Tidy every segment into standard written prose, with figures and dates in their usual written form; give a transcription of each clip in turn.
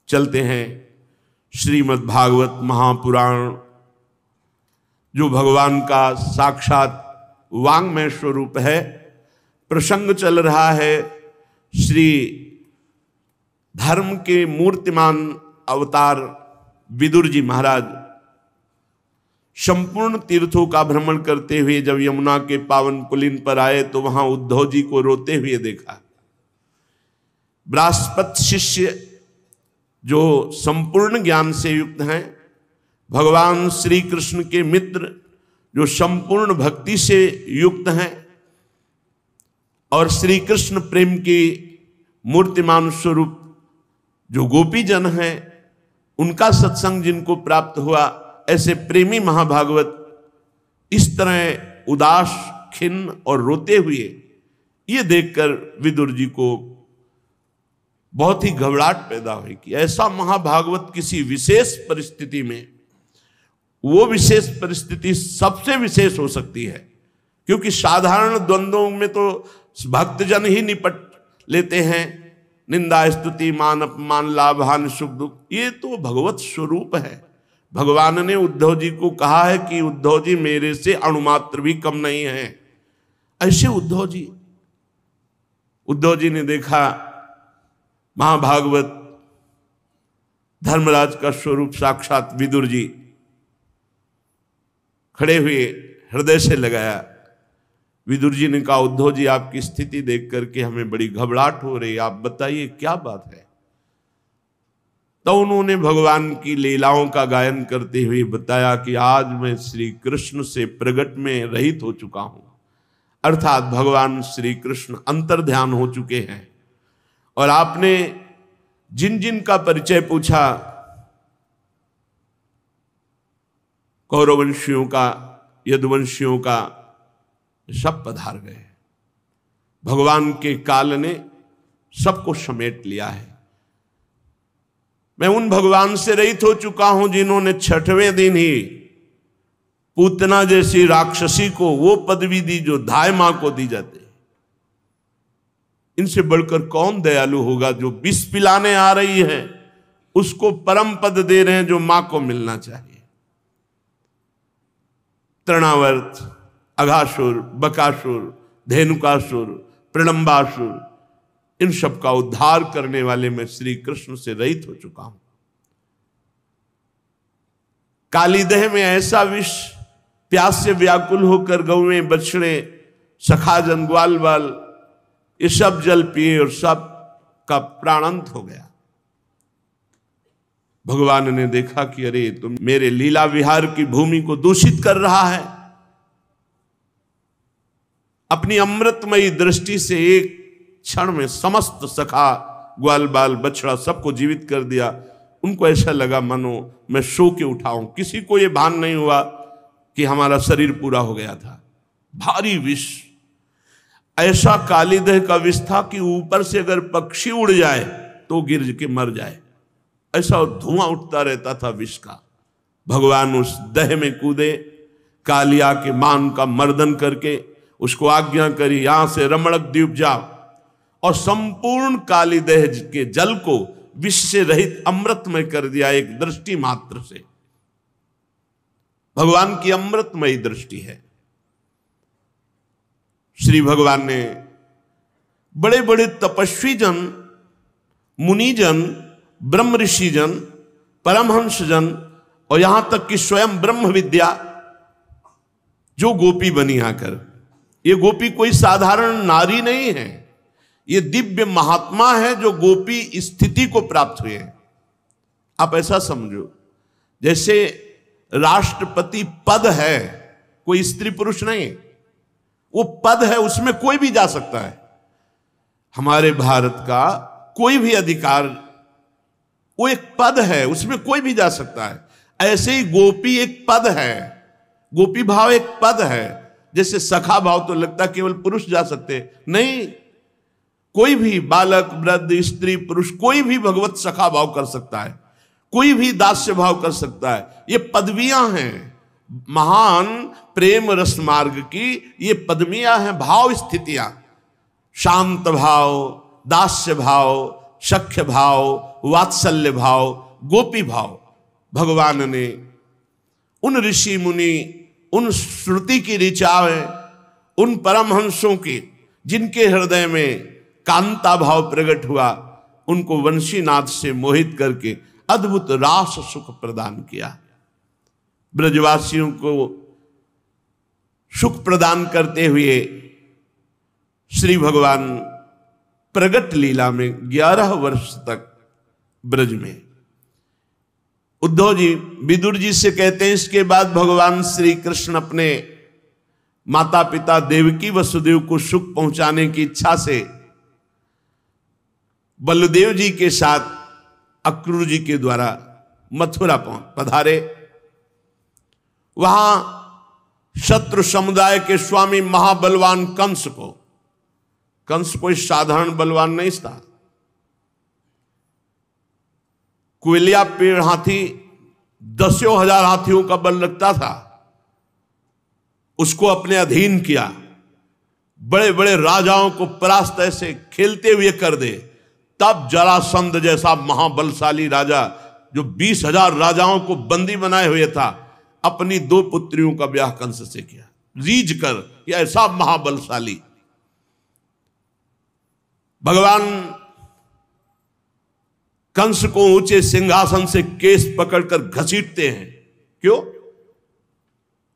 चलते हैं। श्रीमद् भागवत महापुराण जो भगवान का साक्षात वांग्मय स्वरूप है, प्रसंग चल रहा है श्री धर्म के मूर्तिमान अवतार विदुर जी महाराज संपूर्ण तीर्थों का भ्रमण करते हुए जब यमुना के पावन पुलिन पर आए तो वहां उद्धव जी को रोते हुए देखा। बृहस्पति शिष्य जो संपूर्ण ज्ञान से युक्त हैं, भगवान श्री कृष्ण के मित्र जो संपूर्ण भक्ति से युक्त हैं और श्री कृष्ण प्रेम की मूर्तिमान स्वरूप जो गोपी जन हैं, उनका सत्संग जिनको प्राप्त हुआ, ऐसे प्रेमी महाभागवत इस तरह उदास, खिन्न और रोते हुए ये देखकर विदुर जी को बहुत ही घबराहट पैदा हुई कि ऐसा महाभागवत किसी विशेष परिस्थिति में, वो विशेष परिस्थिति सबसे विशेष हो सकती है, क्योंकि साधारण द्वंद्वों में तो भक्तजन ही निपट लेते हैं, निंदा स्तुति मान अपमान लाभ हानि सुख दुख, ये तो भगवत स्वरूप है। भगवान ने उद्धव जी को कहा है कि उद्धव जी मेरे से अणुमात्र भी कम नहीं है। ऐसे उद्धव जी ने देखा महाभागवत धर्मराज का स्वरूप साक्षात विदुर जी खड़े हुए, हृदय से लगाया। विदुर जी ने कहा, उद्धव जी आपकी स्थिति देख करके हमें बड़ी घबराहट हो रही है, आप बताइए क्या बात है। तो उन्होंने भगवान की लीलाओं का गायन करते हुए बताया कि आज मैं श्री कृष्ण से प्रगट में रहित हो चुका हूं, अर्थात भगवान श्री कृष्ण अंतर्ध्यान हो चुके हैं। और आपने जिन जिन का परिचय पूछा, कौरववंशियों का, यदुवंशियों का, सब पधार गए। भगवान के काल ने सबको समेट लिया है। मैं उन भगवान से रहित हो चुका हूं जिन्होंने छठवें दिन ही पूतना जैसी राक्षसी को वो पदवी दी जो धाय मां को दी जाती है। इनसे बढ़कर कौन दयालु होगा जो विष पिलाने आ रही है उसको परम पद दे रहे हैं जो मां को मिलना चाहिए। तृणावर्त, अघासुर, बकासुर, धेनुकासुर, प्रलंबासुर, इन सब का उद्धार करने वाले मैं श्री कृष्ण से रहित हो चुका हूं। कालीदह में ऐसा विष प्यास से व्याकुल होकर गौएं, बछड़े, सखाजन, ग्वाल बाल ये सब जल पिए और सब का प्राणांत हो गया। भगवान ने देखा कि अरे तुम मेरे लीला विहार की भूमि को दूषित कर रहा है। अपनी अमृतमयी दृष्टि से एक क्षण में समस्त सखा, ग्वाल बाल, बछड़ा सबको जीवित कर दिया। उनको ऐसा लगा मानो मैं सो के उठाऊं। किसी को यह भान नहीं हुआ कि हमारा शरीर पूरा हो गया था। भारी विष, ऐसा कालीदह का विष था कि ऊपर से अगर पक्षी उड़ जाए तो गिर के मर जाए, ऐसा धुआं उठता रहता था विष का। भगवान उस दह में कूदे, कालिया के मान का मर्दन करके उसको आज्ञा करी, यहां से रमणक द्वीप जाओ, और संपूर्ण कालीदह के जल को विष से रहित अमृतमय कर दिया एक दृष्टि मात्र से। भगवान की अमृतमयी दृष्टि है। श्री भगवान ने बड़े बड़े तपस्वी जन, मुनिजन, ब्रह्म ऋषि जन, परमहंस जन और यहां तक कि स्वयं ब्रह्म विद्या जो गोपी बनी आकर, ये गोपी कोई साधारण नारी नहीं है, ये दिव्य महात्मा है जो गोपी स्थिति को प्राप्त हुए हैं। आप ऐसा समझो जैसे राष्ट्रपति पद है, कोई स्त्री पुरुष नहीं, वो पद है, उसमें कोई भी जा सकता है। हमारे भारत का कोई भी अधिकार, वो एक पद है, उसमें कोई भी जा सकता है। ऐसे ही गोपी एक पद है, गोपी भाव एक पद है। जैसे सखा भाव तो लगता केवल पुरुष जा सकते, नहीं, कोई भी बालक, वृद्ध, स्त्री, पुरुष कोई भी भगवत सखा भाव कर सकता है, कोई भी दास्य भाव कर सकता है। ये पदवियां हैं महान प्रेम रस मार्ग की, ये पदवियां हैं, भाव स्थितियां। शांत भाव, दास्य भाव, सख्य भाव, वात्सल्य भाव, गोपी भाव भगवान ने उन ऋषि मुनि, उन श्रुति की ऋचाएं, उन परमहंसों के जिनके हृदय में कांता भाव प्रकट हुआ, उनको वंशीनाथ से मोहित करके अद्भुत रास सुख प्रदान किया। ब्रजवासियों को सुख प्रदान करते हुए श्री भगवान प्रगट लीला में 11 वर्ष तक ब्रज में। उद्धव जी विदुर जी से कहते हैं, इसके बाद भगवान श्री कृष्ण अपने माता पिता देवकी वसुदेव को सुख पहुंचाने की इच्छा से बलदेव जी के साथ अक्रूर जी के द्वारा मथुरा पधारे। वहां शत्रु समुदाय के स्वामी महाबलवान कंस कोई साधारण बलवान नहीं था। कुलिया पेड़ हाथी 10,000 हाथियों का बल रखता था, उसको अपने अधीन किया। बड़े बड़े राजाओं को परास्त ऐसे खेलते हुए कर दे। तब जरासंध जैसा महाबलशाली राजा जो 20,000 राजाओं को बंदी बनाए हुए था, अपनी 2 पुत्रियों का ब्याह कंस से किया, रीझ कर। यह ऐसा महाबलशाली भगवान कंस को ऊंचे सिंहासन से केस पकड़कर घसीटते हैं। क्यों?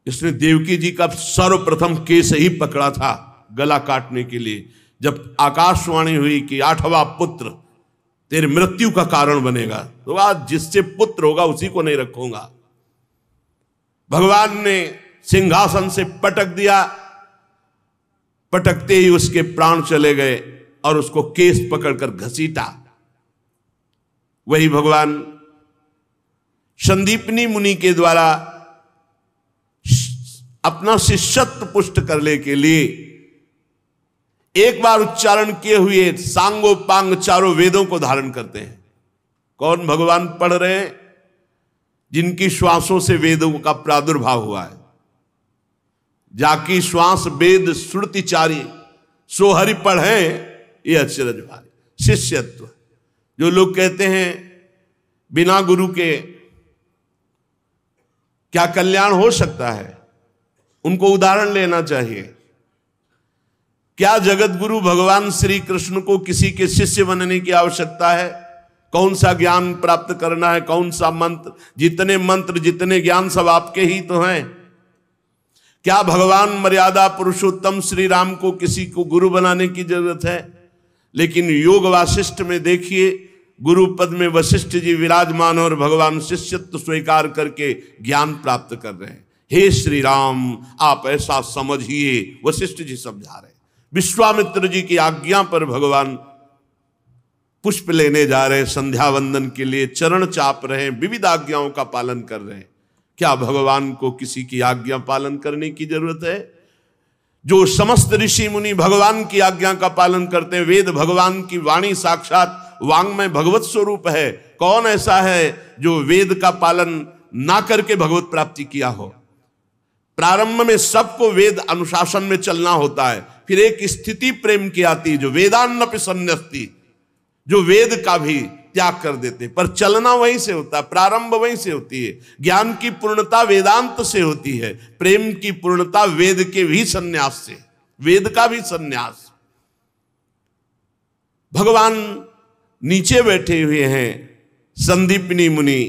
इसने देवकी जी का सर्वप्रथम केस ही पकड़ा था गला काटने के लिए, जब आकाशवाणी हुई कि 8वां पुत्र तेरे मृत्यु का कारण बनेगा, तो आज जिससे पुत्र होगा उसी को नहीं रखूंगा। भगवान ने सिंहासन से पटक दिया, पटकते ही उसके प्राण चले गए और उसको केस पकड़कर घसीटा। वही भगवान संदीपनी मुनि के द्वारा अपना शिष्यत्व पुष्ट करने के लिए एक बार उच्चारण किए हुए सांगोपांग चारों वेदों को धारण करते हैं। कौन भगवान पढ़ रहे हैं? जिनकी श्वासों से वेदों का प्रादुर्भाव हुआ है। जाकी श्वास वेद श्रुतिचारी सो हरि पढ़े, ये अचरज भारी। शिष्यत्व, जो लोग कहते हैं बिना गुरु के क्या कल्याण हो सकता है, उनको उदाहरण लेना चाहिए। क्या जगत गुरु भगवान श्री कृष्ण को किसी के शिष्य बनने की आवश्यकता है? कौन सा ज्ञान प्राप्त करना है, कौन सा मंत्र, जितने ज्ञान सब आपके ही तो हैं। क्या भगवान मर्यादा पुरुषोत्तम श्री राम को किसी को गुरु बनाने की जरूरत है? लेकिन योग वासिष्ठ में देखिए, गुरु पद में वशिष्ठ जी विराजमान और भगवान शिष्यत्व स्वीकार करके ज्ञान प्राप्त कर रहे हैं। हे श्री राम, आप ऐसा समझिए, वशिष्ठ जी समझा रहे हैं। विश्वामित्र जी की आज्ञा पर भगवान पुष्प लेने जा रहे हैं, संध्या वंदन के लिए चरण चाप रहे हैं, विविध आज्ञाओं का पालन कर रहे हैं। क्या भगवान को किसी की आज्ञा पालन करने की जरूरत है? जो समस्त ऋषि मुनि भगवान की आज्ञा का पालन करते हैं, वेद भगवान की वाणी साक्षात वांग्मय भगवत स्वरूप है। कौन ऐसा है जो वेद का पालन ना करके भगवत प्राप्ति किया हो? प्रारंभ में सबको वेद अनुशासन में चलना होता है, फिर एक स्थिति प्रेम की आती जो वेदान्नपि सन्न्यस्ति, जो वेद का भी त्याग कर देते, पर चलना वहीं से होता है, प्रारंभ वहीं से होती है। ज्ञान की पूर्णता वेदांत से होती है, प्रेम की पूर्णता वेद के भी संन्यास से, वेद का भी संन्यास। भगवान नीचे बैठे हुए हैं, संदीपनी मुनि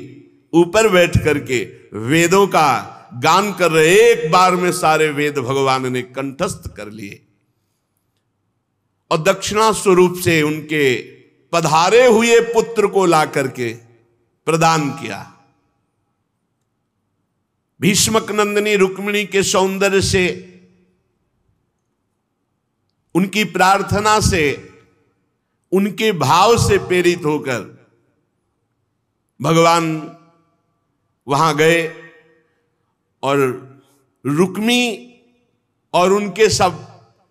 ऊपर बैठ करके वेदों का गान कर रहे। एक बार में सारे वेद भगवान ने कंठस्थ कर लिए और दक्षिणा स्वरूप से उनके पधारे हुए पुत्र को ला करके प्रदान किया। भीष्मक नंदिनी रुक्मिणी के सौंदर्य से, उनकी प्रार्थना से, उनके भाव से प्रेरित होकर भगवान वहां गए और रुक्मी और उनके सब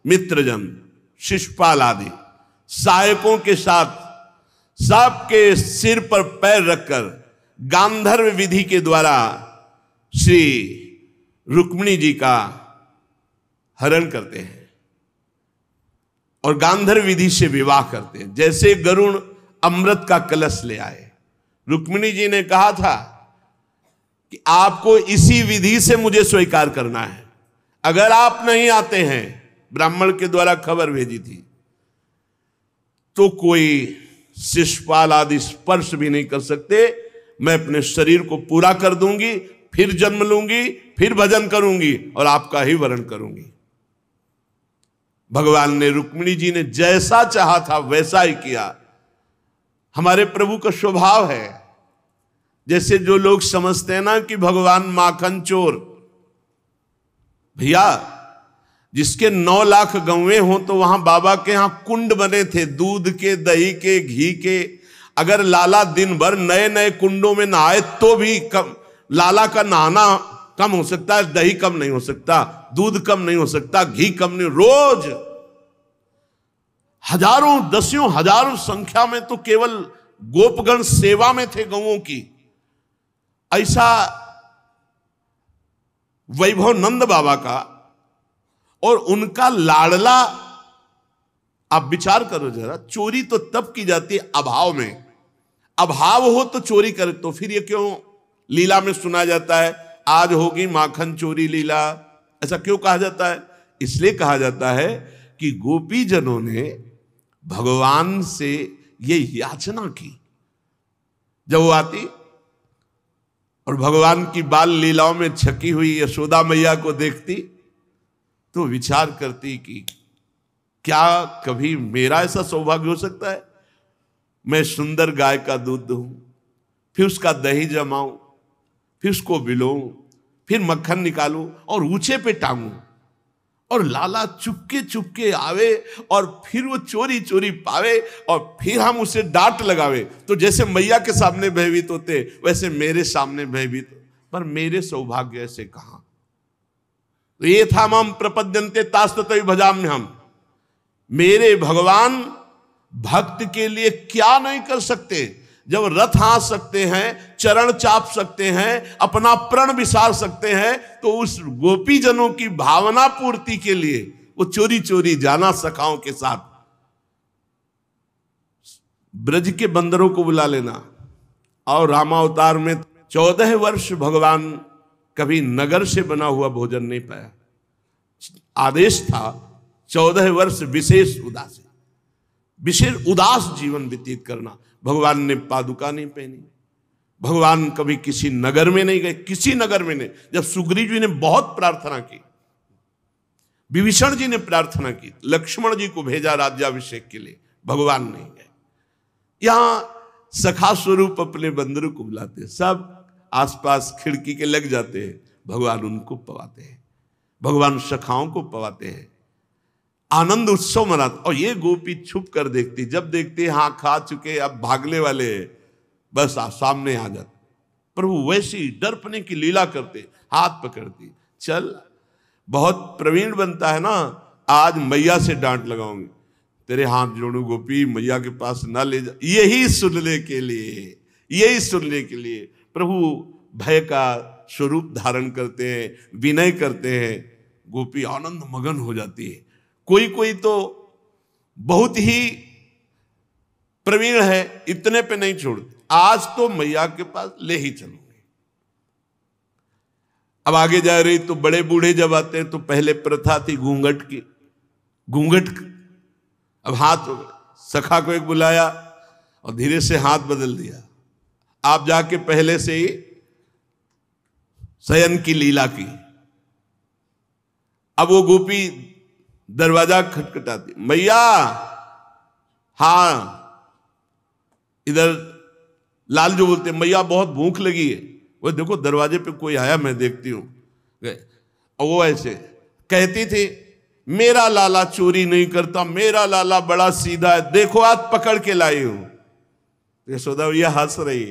मित्रजन, शिशुपाल आदि सहायकों के साथ सबके सिर पर पैर रखकर गांधर्व विधि के द्वारा श्री रुक्मिणी जी का हरण करते हैं और गांधर्व विधि से विवाह करते हैं। जैसे गरुण अमृत का कलश ले आए। रुक्मिणी जी ने कहा था कि आपको इसी विधि से मुझे स्वीकार करना है, अगर आप नहीं आते हैं, ब्राह्मण के द्वारा खबर भेजी थी, तो कोई शिशुपाल आदि स्पर्श भी नहीं कर सकते। मैं अपने शरीर को पूरा कर दूंगी, फिर जन्म लूंगी, फिर भजन करूंगी और आपका ही वरण करूंगी। भगवान ने, रुक्मिणी जी ने जैसा चाहा था वैसा ही किया। हमारे प्रभु का स्वभाव है, जैसे जो लोग समझते हैं ना कि भगवान माखन चोर, भैया जिसके 9 लाख गौवें हो तो वहां बाबा के यहां कुंड बने थे, दूध के, दही के, घी के। अगर लाला दिन भर नए नए कुंडों में नहाए तो भी कम, लाला का नहाना कम हो सकता है, दही कम नहीं हो सकता, दूध कम नहीं हो सकता, घी कम नहीं। रोज हजारों, दसियों हजारों संख्या में तो केवल गोपगण सेवा में थे गौओं की। ऐसा वैभव नंद बाबा का, और उनका लाडला, आप विचार करो जरा, चोरी तो तब की जाती है अभाव में। अभाव हो तो चोरी करे, तो फिर ये क्यों लीला में सुना जाता है आज होगी माखन चोरी लीला, ऐसा क्यों कहा जाता है? इसलिए कहा जाता है कि गोपी जनों ने भगवान से ये याचना की। जब वो आती और भगवान की बाल लीलाओं में छकी हुई यशोदा मैया को देखती तो विचार करती कि क्या कभी मेरा ऐसा सौभाग्य हो सकता है, मैं सुंदर गाय का दूध दूं, फिर उसका दही जमाऊं, फिर उसको बिलोऊं, फिर मक्खन निकालूं और ऊंचे पे टांगूं, और लाला चुपके चुपके आवे और फिर वो चोरी चोरी पावे और फिर हम उसे डांट लगावे। तो जैसे मैया के सामने भयभीत होते वैसे मेरे सामने भयभीत, पर मेरे सौभाग्य ऐसे कहां। तो ये था मम प्रपद्यन्ते तास्ततः भजाम्यहम्, मेरे भगवान भक्त के लिए क्या नहीं कर सकते। जब रथ हाँक सकते हैं, चरण चाप सकते हैं, अपना प्रण विसार सकते हैं, तो उस गोपी जनों की भावना पूर्ति के लिए वो चोरी चोरी जाना सखाओं के साथ। ब्रज के बंदरों को बुला लेना। और रामावतार में 14 वर्ष भगवान कभी नगर से बना हुआ भोजन नहीं पाया। आदेश था 14 वर्ष विशेष उदास जीवन व्यतीत करना। भगवान ने पादुका नहीं पहनी, भगवान कभी किसी नगर में नहीं गए, किसी नगर में नहीं। जब सुग्रीव जी ने बहुत प्रार्थना की, विभीषण जी ने प्रार्थना की, लक्ष्मण जी को भेजा राज्याभिषेक के लिए, भगवान नहीं गए। यहां सखा स्वरूप अपने बंदरों को बुलाते, सब आसपास खिड़की के लग जाते हैं, भगवान उनको पवाते हैं, भगवान सखाओं को पवाते हैं, आनंद उत्सव मनाते। और ये गोपी छुप कर देखती, जब देखती हाँ खा चुके अब भागने वाले, बस सामने आ जाते। प्रभु वैसी डरपने की लीला करते, हाथ पकड़ती, चल बहुत प्रवीण बनता है ना, आज मैया से डांट लगाऊंगी, तेरे हाथ जोड़ू गोपी, मैया के पास ना ले जा। यही सुनने के लिए, यही सुनने के लिए प्रभु भय का स्वरूप धारण करते हैं, विनय करते हैं। गोपी आनंद मगन हो जाती है। कोई कोई तो बहुत ही प्रवीण है, इतने पे नहीं छोड़ते, आज तो मैया के पास ले ही चलूंगी। अब आगे जा रही तो बड़े बूढ़े जब आते हैं तो पहले प्रथा थी घूंघट की, घूंघट। अब हाथ, सखा को एक बुलाया और धीरे से हाथ बदल दिया, आप जाके पहले से ही शयन की लीला की। अब वो गोपी दरवाजा खटखटाती, मैया हाँ, इधर लाल जो बोलते, मैया बहुत भूख लगी है, वो देखो दरवाजे पे कोई आया, मैं देखती हूं। और वो ऐसे कहती थी, मेरा लाला चोरी नहीं करता, मेरा लाला बड़ा सीधा है, देखो आज पकड़ के लाई हूं। यशोदा भैया हंस रही,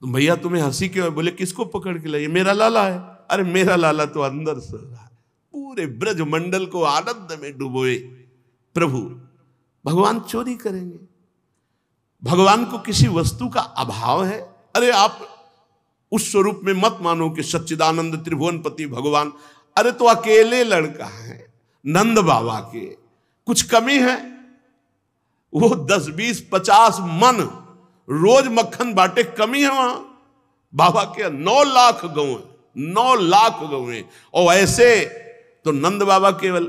तो भैया तुम्हें हंसी क्यों है? बोले किसको पकड़ के लाई? मेरा लाला है। अरे मेरा लाला तो अंदर सो रहा है, पूरे ब्रज मंडल को आनंद में डुबोए प्रभु। भगवान चोरी करेंगे? भगवान को किसी वस्तु का अभाव है? अरे आप उस स्वरूप में मत मानो कि सच्चिदानंद त्रिभुवनपति भगवान, अरे तो अकेले लड़का है, नंद बाबा के कुछ कमी है? वो 10, 20, 50 मन रोज मक्खन बांटे, कमी है वहां। बाबा के 9 लाख गऊ, 9 लाख गऊ, और ऐसे तो नंद बाबा केवल,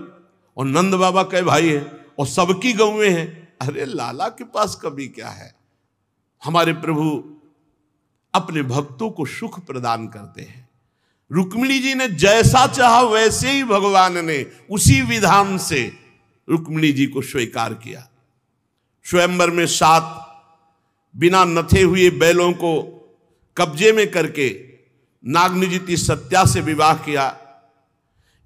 और नंद बाबा के भाई है, और सबकी गऊएं हैं। अरे लाला के पास कभी क्या है। हमारे प्रभु अपने भक्तों को सुख प्रदान करते हैं। रुक्मिणी जी ने जैसा चाहा वैसे ही भगवान ने उसी विधान से रुक्मिणी जी को स्वीकार किया। स्वयंवर में 7 बिना नथे हुए बैलों को कब्जे में करके नागनिजिति सत्या से विवाह किया।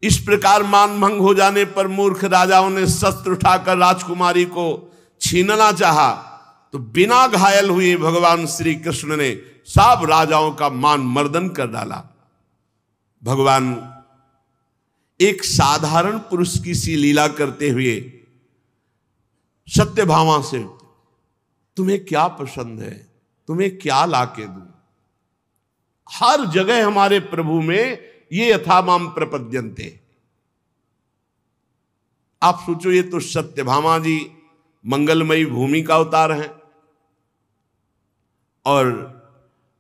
इस प्रकार मानभंग हो जाने पर मूर्ख राजाओं ने शस्त्र उठाकर राजकुमारी को छीनना चाहा, तो बिना घायल हुए भगवान श्री कृष्ण ने सब राजाओं का मान मर्दन कर डाला। भगवान एक साधारण पुरुष की सी लीला करते हुए सत्यभामा से, तुम्हें क्या पसंद है, तुम्हें क्या लाके दूं। हर जगह हमारे प्रभु में ये यथामाम प्रपद्यन्ते। आप सोचो, ये तो सत्यभामा जी मंगलमयी भूमि का अवतार हैं, और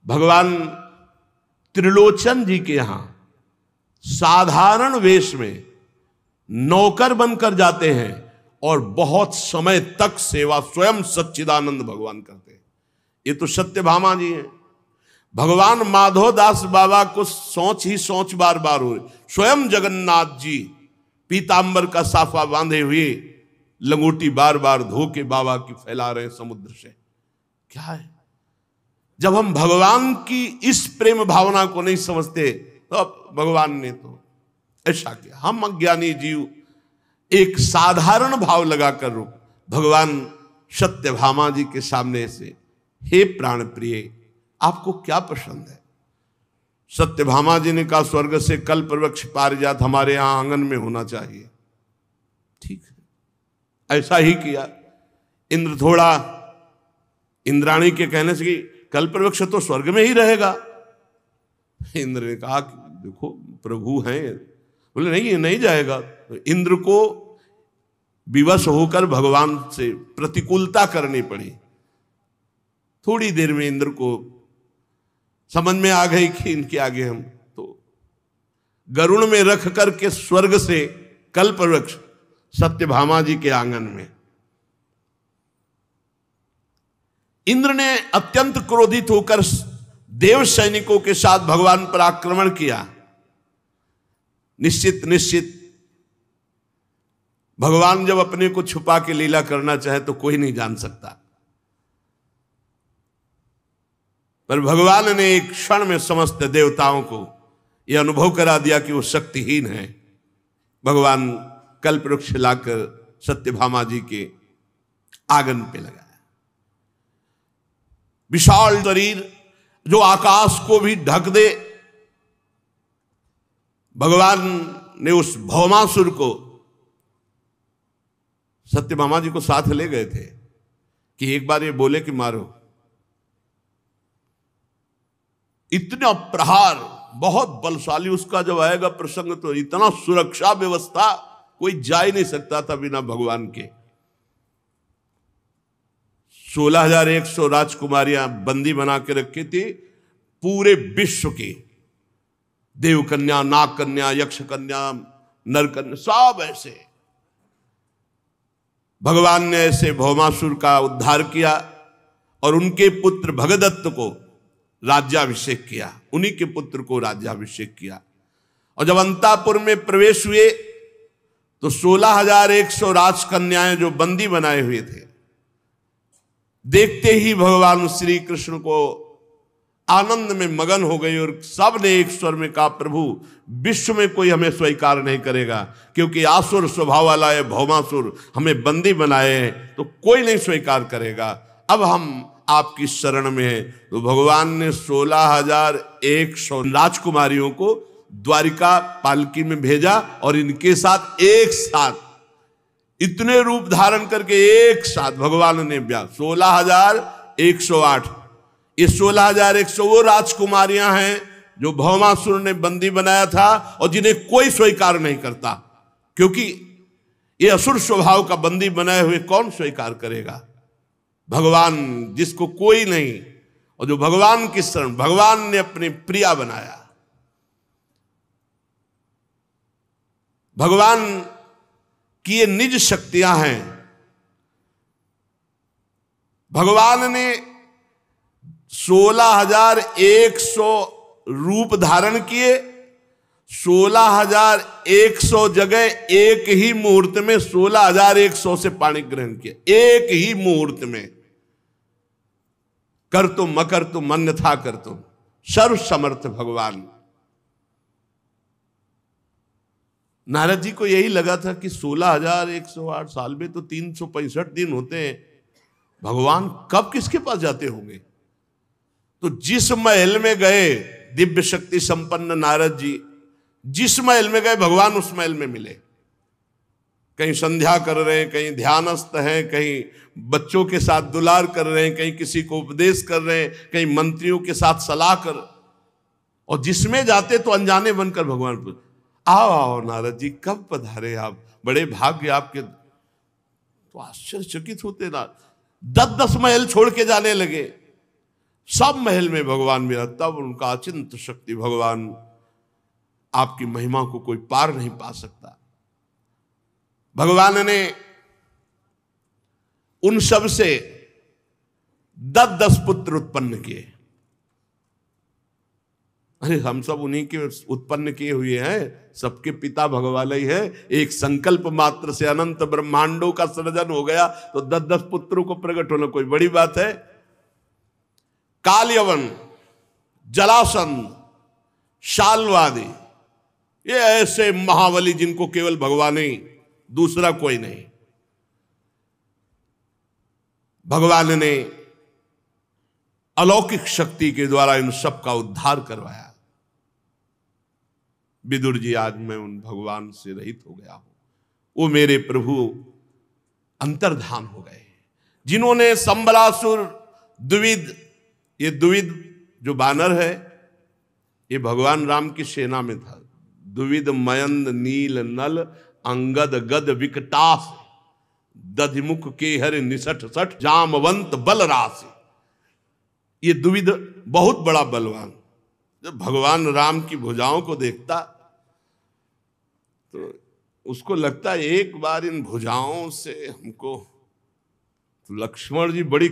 भगवान त्रिलोचन जी के यहां साधारण वेश में नौकर बनकर जाते हैं और बहुत समय तक सेवा स्वयं सच्चिदानंद भगवान करते हैं। ये तो सत्यभामा जी हैं। भगवान माधोदास बाबा को सोच ही सोच बार बार हो रही। स्वयं जगन्नाथ जी पीतांबर का साफा बांधे हुए लंगोटी बार बार धो के बाबा की फैला रहे समुद्र से। क्या है, जब हम भगवान की इस प्रेम भावना को नहीं समझते तो अब भगवान ने तो ऐसा किया। हम अज्ञानी जीव एक साधारण भाव लगाकर भगवान सत्यभामा जी के सामने से, हे प्राण प्रिय, आपको क्या पसंद है। सत्यभामा जी ने कहा, स्वर्ग से कल्प वृक्ष पारिजात हमारे यहां आंगन में होना चाहिए। ठीक है, ऐसा ही किया। इंद्र थोड़ा इंद्राणी के कहने से कि कल्प वृक्ष तो स्वर्ग में ही रहेगा। इंद्र ने कहा कि देखो प्रभु हैं, बोले नहीं ये नहीं जाएगा। तो इंद्र को विवश होकर भगवान से प्रतिकूलता करनी पड़ी। थोड़ी देर में इंद्र को समझ में आ गई कि इनके आगे हम तो गरुड़ में रख करके स्वर्ग से कल्प वृक्ष सत्यभामा जी के आंगन में। इंद्र ने अत्यंत क्रोधित होकर देव सैनिकों के साथ भगवान पर आक्रमण किया। निश्चित भगवान जब अपने को छुपा के लीला करना चाहे तो कोई नहीं जान सकता, पर भगवान ने एक क्षण में समस्त देवताओं को यह अनुभव करा दिया कि वो शक्तिहीन है। भगवान कल्पवृक्ष लाकर सत्यभामा जी के आंगन पे लगाया। विशाल शरीर जो आकाश को भी ढक दे, भगवान ने उस भौमासुर को सत्यभामा जी को साथ ले गए थे कि एक बार ये बोले कि मारो। इतना प्रहार, बहुत बलशाली उसका जब आएगा प्रसंग, तो इतना सुरक्षा व्यवस्था, कोई जा ही नहीं सकता था बिना भगवान के। 16,100 राजकुमारियां बंदी बना के रखी थी, पूरे विश्व की। देवकन्या, नाग कन्या, यक्ष कन्या, नर कन्या, सब ऐसे। भगवान ने ऐसे भौमासुर का उद्धार किया और उनके पुत्र भगदत्त को राज्याभिषेक किया। उन्हीं के पुत्र को राज्याभिषेक किया। और जब अंतापुर में प्रवेश हुए तो 16,100 राजकन्याएं जो बंदी बनाए हुए थे, देखते ही भगवान श्री कृष्ण को आनंद में मगन हो गई और सब ने एक स्वर में कहा, प्रभु विश्व में कोई हमें स्वीकार नहीं करेगा, क्योंकि आसुर स्वभाव वाला है भौमासुर, हमें बंदी बनाए हैं तो कोई नहीं स्वीकार करेगा। अब हम आपकी शरण में हैं। तो भगवान ने 16,100 राजकुमारियों को द्वारिका पालकी में भेजा और इनके साथ एक साथ इतने रूप धारण करके एक साथ भगवान ने ब्याह। 16,108, ये 16,100 वो राजकुमारियां हैं जो भौमासुर ने बंदी बनाया था और जिन्हें कोई स्वीकार नहीं करता, क्योंकि ये असुर स्वभाव का बंदी बनाए हुए कौन स्वीकार करेगा? भगवान जिसको कोई नहीं, और जो भगवान की शरण, भगवान ने अपनी प्रिया बनाया, भगवान की ये निज शक्तियां हैं। भगवान ने 16,100 रूप धारण किए, 16,100 जगह एक ही मुहूर्त में 16,100 से पानी ग्रहण किया, एक ही मुहूर्त में। कर तुम मकर तुम अन्यथा कर तुम, सर्व समर्थ भगवान। नारद जी को यही लगा था कि 16,108 साल में तो 365 दिन होते हैं, भगवान कब किसके पास जाते होंगे? तो जिस महल में गए दिव्य शक्ति संपन्न नारद जी, जिस महल में गए भगवान उस महल में मिले। कहीं संध्या कर रहे हैं, कहीं ध्यानस्थ हैं, कहीं बच्चों के साथ दुलार कर रहे हैं, कहीं किसी को उपदेश कर रहे हैं, कहीं मंत्रियों के साथ सलाह कर, और जिसमें जाते तो अनजाने बनकर भगवान पूछ, आओ आओ नारद जी कब पधारे आप, बड़े भाग्य आपके। तो आश्चर्यचकित होते ना, 10-10 महल छोड़ के जाने लगे, सब महल में भगवान मिला। तब उनका अचिंत शक्ति भगवान, आपकी महिमा को कोई पार नहीं पा सकता। भगवान ने उन सब से 10-10 पुत्र उत्पन्न किए। अरे हम सब उन्हीं के उत्पन्न किए हुए हैं, सबके पिता भगवान ही है। एक संकल्प मात्र से अनंत ब्रह्मांडों का सृजन हो गया, तो 10-10 पुत्रों को प्रकट होना कोई बड़ी बात है? कालयवन, जलासंध, शाल्वादि, ये ऐसे महाबली जिनको केवल भगवान ही, दूसरा कोई नहीं। भगवान ने अलौकिक शक्ति के द्वारा इन सब का उद्धार करवाया। विदुर जी, आज मैं उन भगवान से रहित हो गया हूं, वो मेरे प्रभु अंतर्धान हो गए, जिन्होंने संबलासुर, द्विविद, ये द्विविद जो बानर है ये भगवान राम की सेना में था। द्विविद मयंद नील नल अंगद गद विकटास, दधिमुख के हर निसठ सठ जामवंत बलरास। ये द्विविद बहुत बड़ा बलवान। जब भगवान राम की भुजाओं को देखता तो उसको लगता एक बार इन भुजाओं से हमको, तो लक्ष्मण जी बड़ी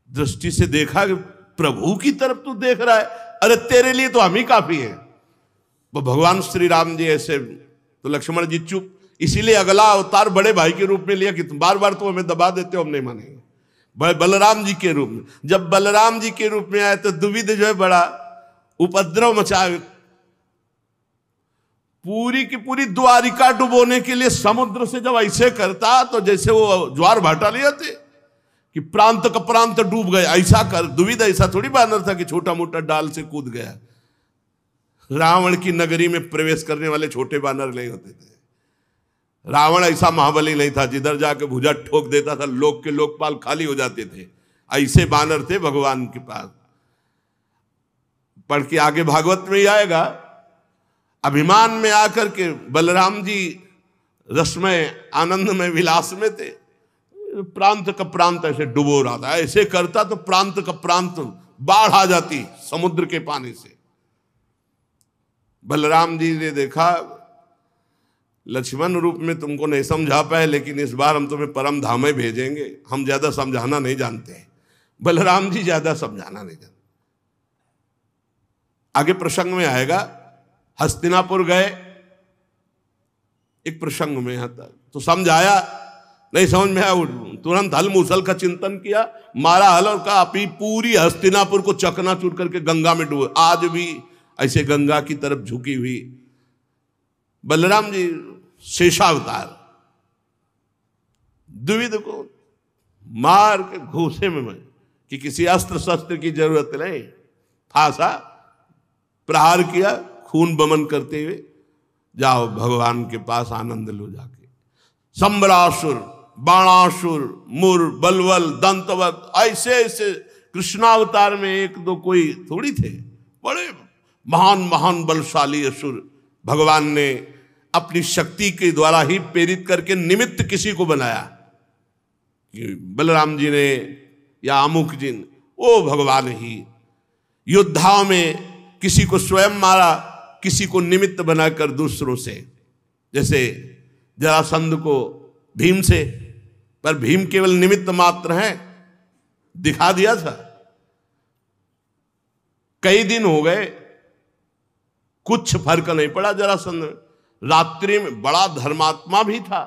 दृष्टि से देखा कि प्रभु की तरफ तू देख रहा है, अरे तेरे लिए तो हम ही काफी हैं। वो भगवान श्री राम जी ऐसे, तो लक्ष्मण जी चुप। इसीलिए अगला अवतार बड़े भाई के रूप में लिया कि तुम बार बार तो हमें दबा देते हो, हम नहीं मानेंगे। बलराम जी के रूप में, जब बलराम जी के रूप में आए तो द्विविद जो है बड़ा उपद्रव मचाए, पूरी की पूरी द्वारिका डुबोने के लिए समुद्र से जब ऐसे करता तो जैसे वो ज्वार भाटा ले जाते कि प्रांत का प्रांत डूब गए, ऐसा कर। द्विविद ऐसा थोड़ी बानर था कि छोटा मोटा डाल से कूद गया। रावण की नगरी में प्रवेश करने वाले छोटे बानर नहीं होते थे। रावण ऐसा महाबली नहीं था, जिधर जाके भुजा ठोक देता था लोक के लोकपाल खाली हो जाते थे। ऐसे बानर थे भगवान के पास। पढ़ के आगे भागवत में ही आएगा, अभिमान में आकर के बलराम जी रसमय आनंद में विलास में थे, प्रांत का प्रांत ऐसे डुबो रहा था। ऐसे करता तो प्रांत का प्रांत बाढ़ आ जाती समुद्र के पानी से। बलराम जी ने देखा, लक्ष्मण रूप में तुमको नहीं समझा पाए, लेकिन इस बार हम तुम्हें परम धाम में भेजेंगे। हम ज्यादा समझाना नहीं जानते। बलराम जी ज्यादा समझाना नहीं जानते। आगे प्रसंग में आएगा, हस्तिनापुर गए, एक प्रसंग में आता तो समझ आया, नहीं समझ में आया, तुरंत हल मूसल का चिंतन किया, मारा हल और कहा अपनी पूरी हस्तिनापुर को चकनाचूर करके गंगा में डूबे। आज भी ऐसे गंगा की तरफ झुकी हुई बलराम जी शेषावतार द्विविद को मार के घूसे में कि किसी अस्त्र शस्त्र की जरूरत नहीं, फांसा, प्रहार किया, खून बमन करते हुए जाओ भगवान के पास आनंद लो जाके। संबलासुर, बाणासुर, मुर, बलवल, दंतवत, ऐसे ऐसे कृष्णावतार में एक दो कोई थोड़ी थे, बड़े महान महान बलशाली असुर भगवान ने अपनी शक्ति के द्वारा ही प्रेरित करके निमित्त किसी को बनाया कि बलराम जी ने या अमुक जी ने, वो भगवान ही। योद्धाओं में किसी को स्वयं मारा, किसी को निमित्त बनाकर दूसरों से, जैसे जरासंध को भीम से, पर भीम केवल निमित्त मात्र हैं, दिखा दिया था। कई दिन हो गए, कुछ फर्क नहीं पड़ा जरासंध में। रात्रि में बड़ा धर्मात्मा भी था।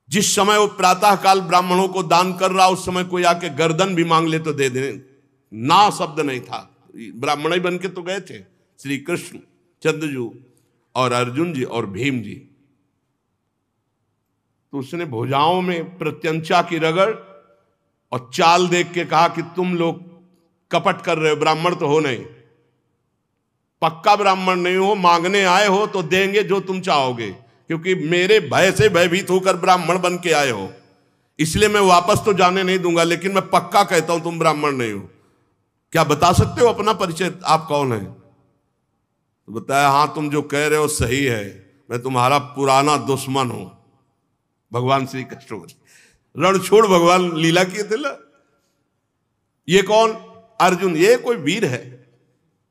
जिस समय वो प्रातः काल ब्राह्मणों को दान कर रहा, उस समय कोई आके गर्दन भी मांग ले तो दे दे, ना शब्द नहीं था। ब्राह्मण ही बन के तो गए थे श्री कृष्ण, चंद्रजू और अर्जुन जी और भीम जी। तो उसने भुजाओं में प्रत्यंचा की रगड़ और चाल देख के कहा कि तुम लोग कपट कर रहे हो, ब्राह्मण तो हो नहीं, पक्का ब्राह्मण नहीं हो, मांगने आए हो तो देंगे जो तुम चाहोगे, क्योंकि मेरे भय से भयभीत होकर ब्राह्मण बन के आए हो, इसलिए मैं वापस तो जाने नहीं दूंगा, लेकिन मैं पक्का कहता हूं तुम ब्राह्मण नहीं हो। क्या बता सकते हो अपना परिचय, आप कौन है? तो बताया, हां तुम जो कह रहे हो सही है, मैं तुम्हारा पुराना दुश्मन हूं। भगवान श्री कृष्ण रण छोड़ भगवान लीला किए थे ना। ये कौन? अर्जुन। ये कोई वीर है,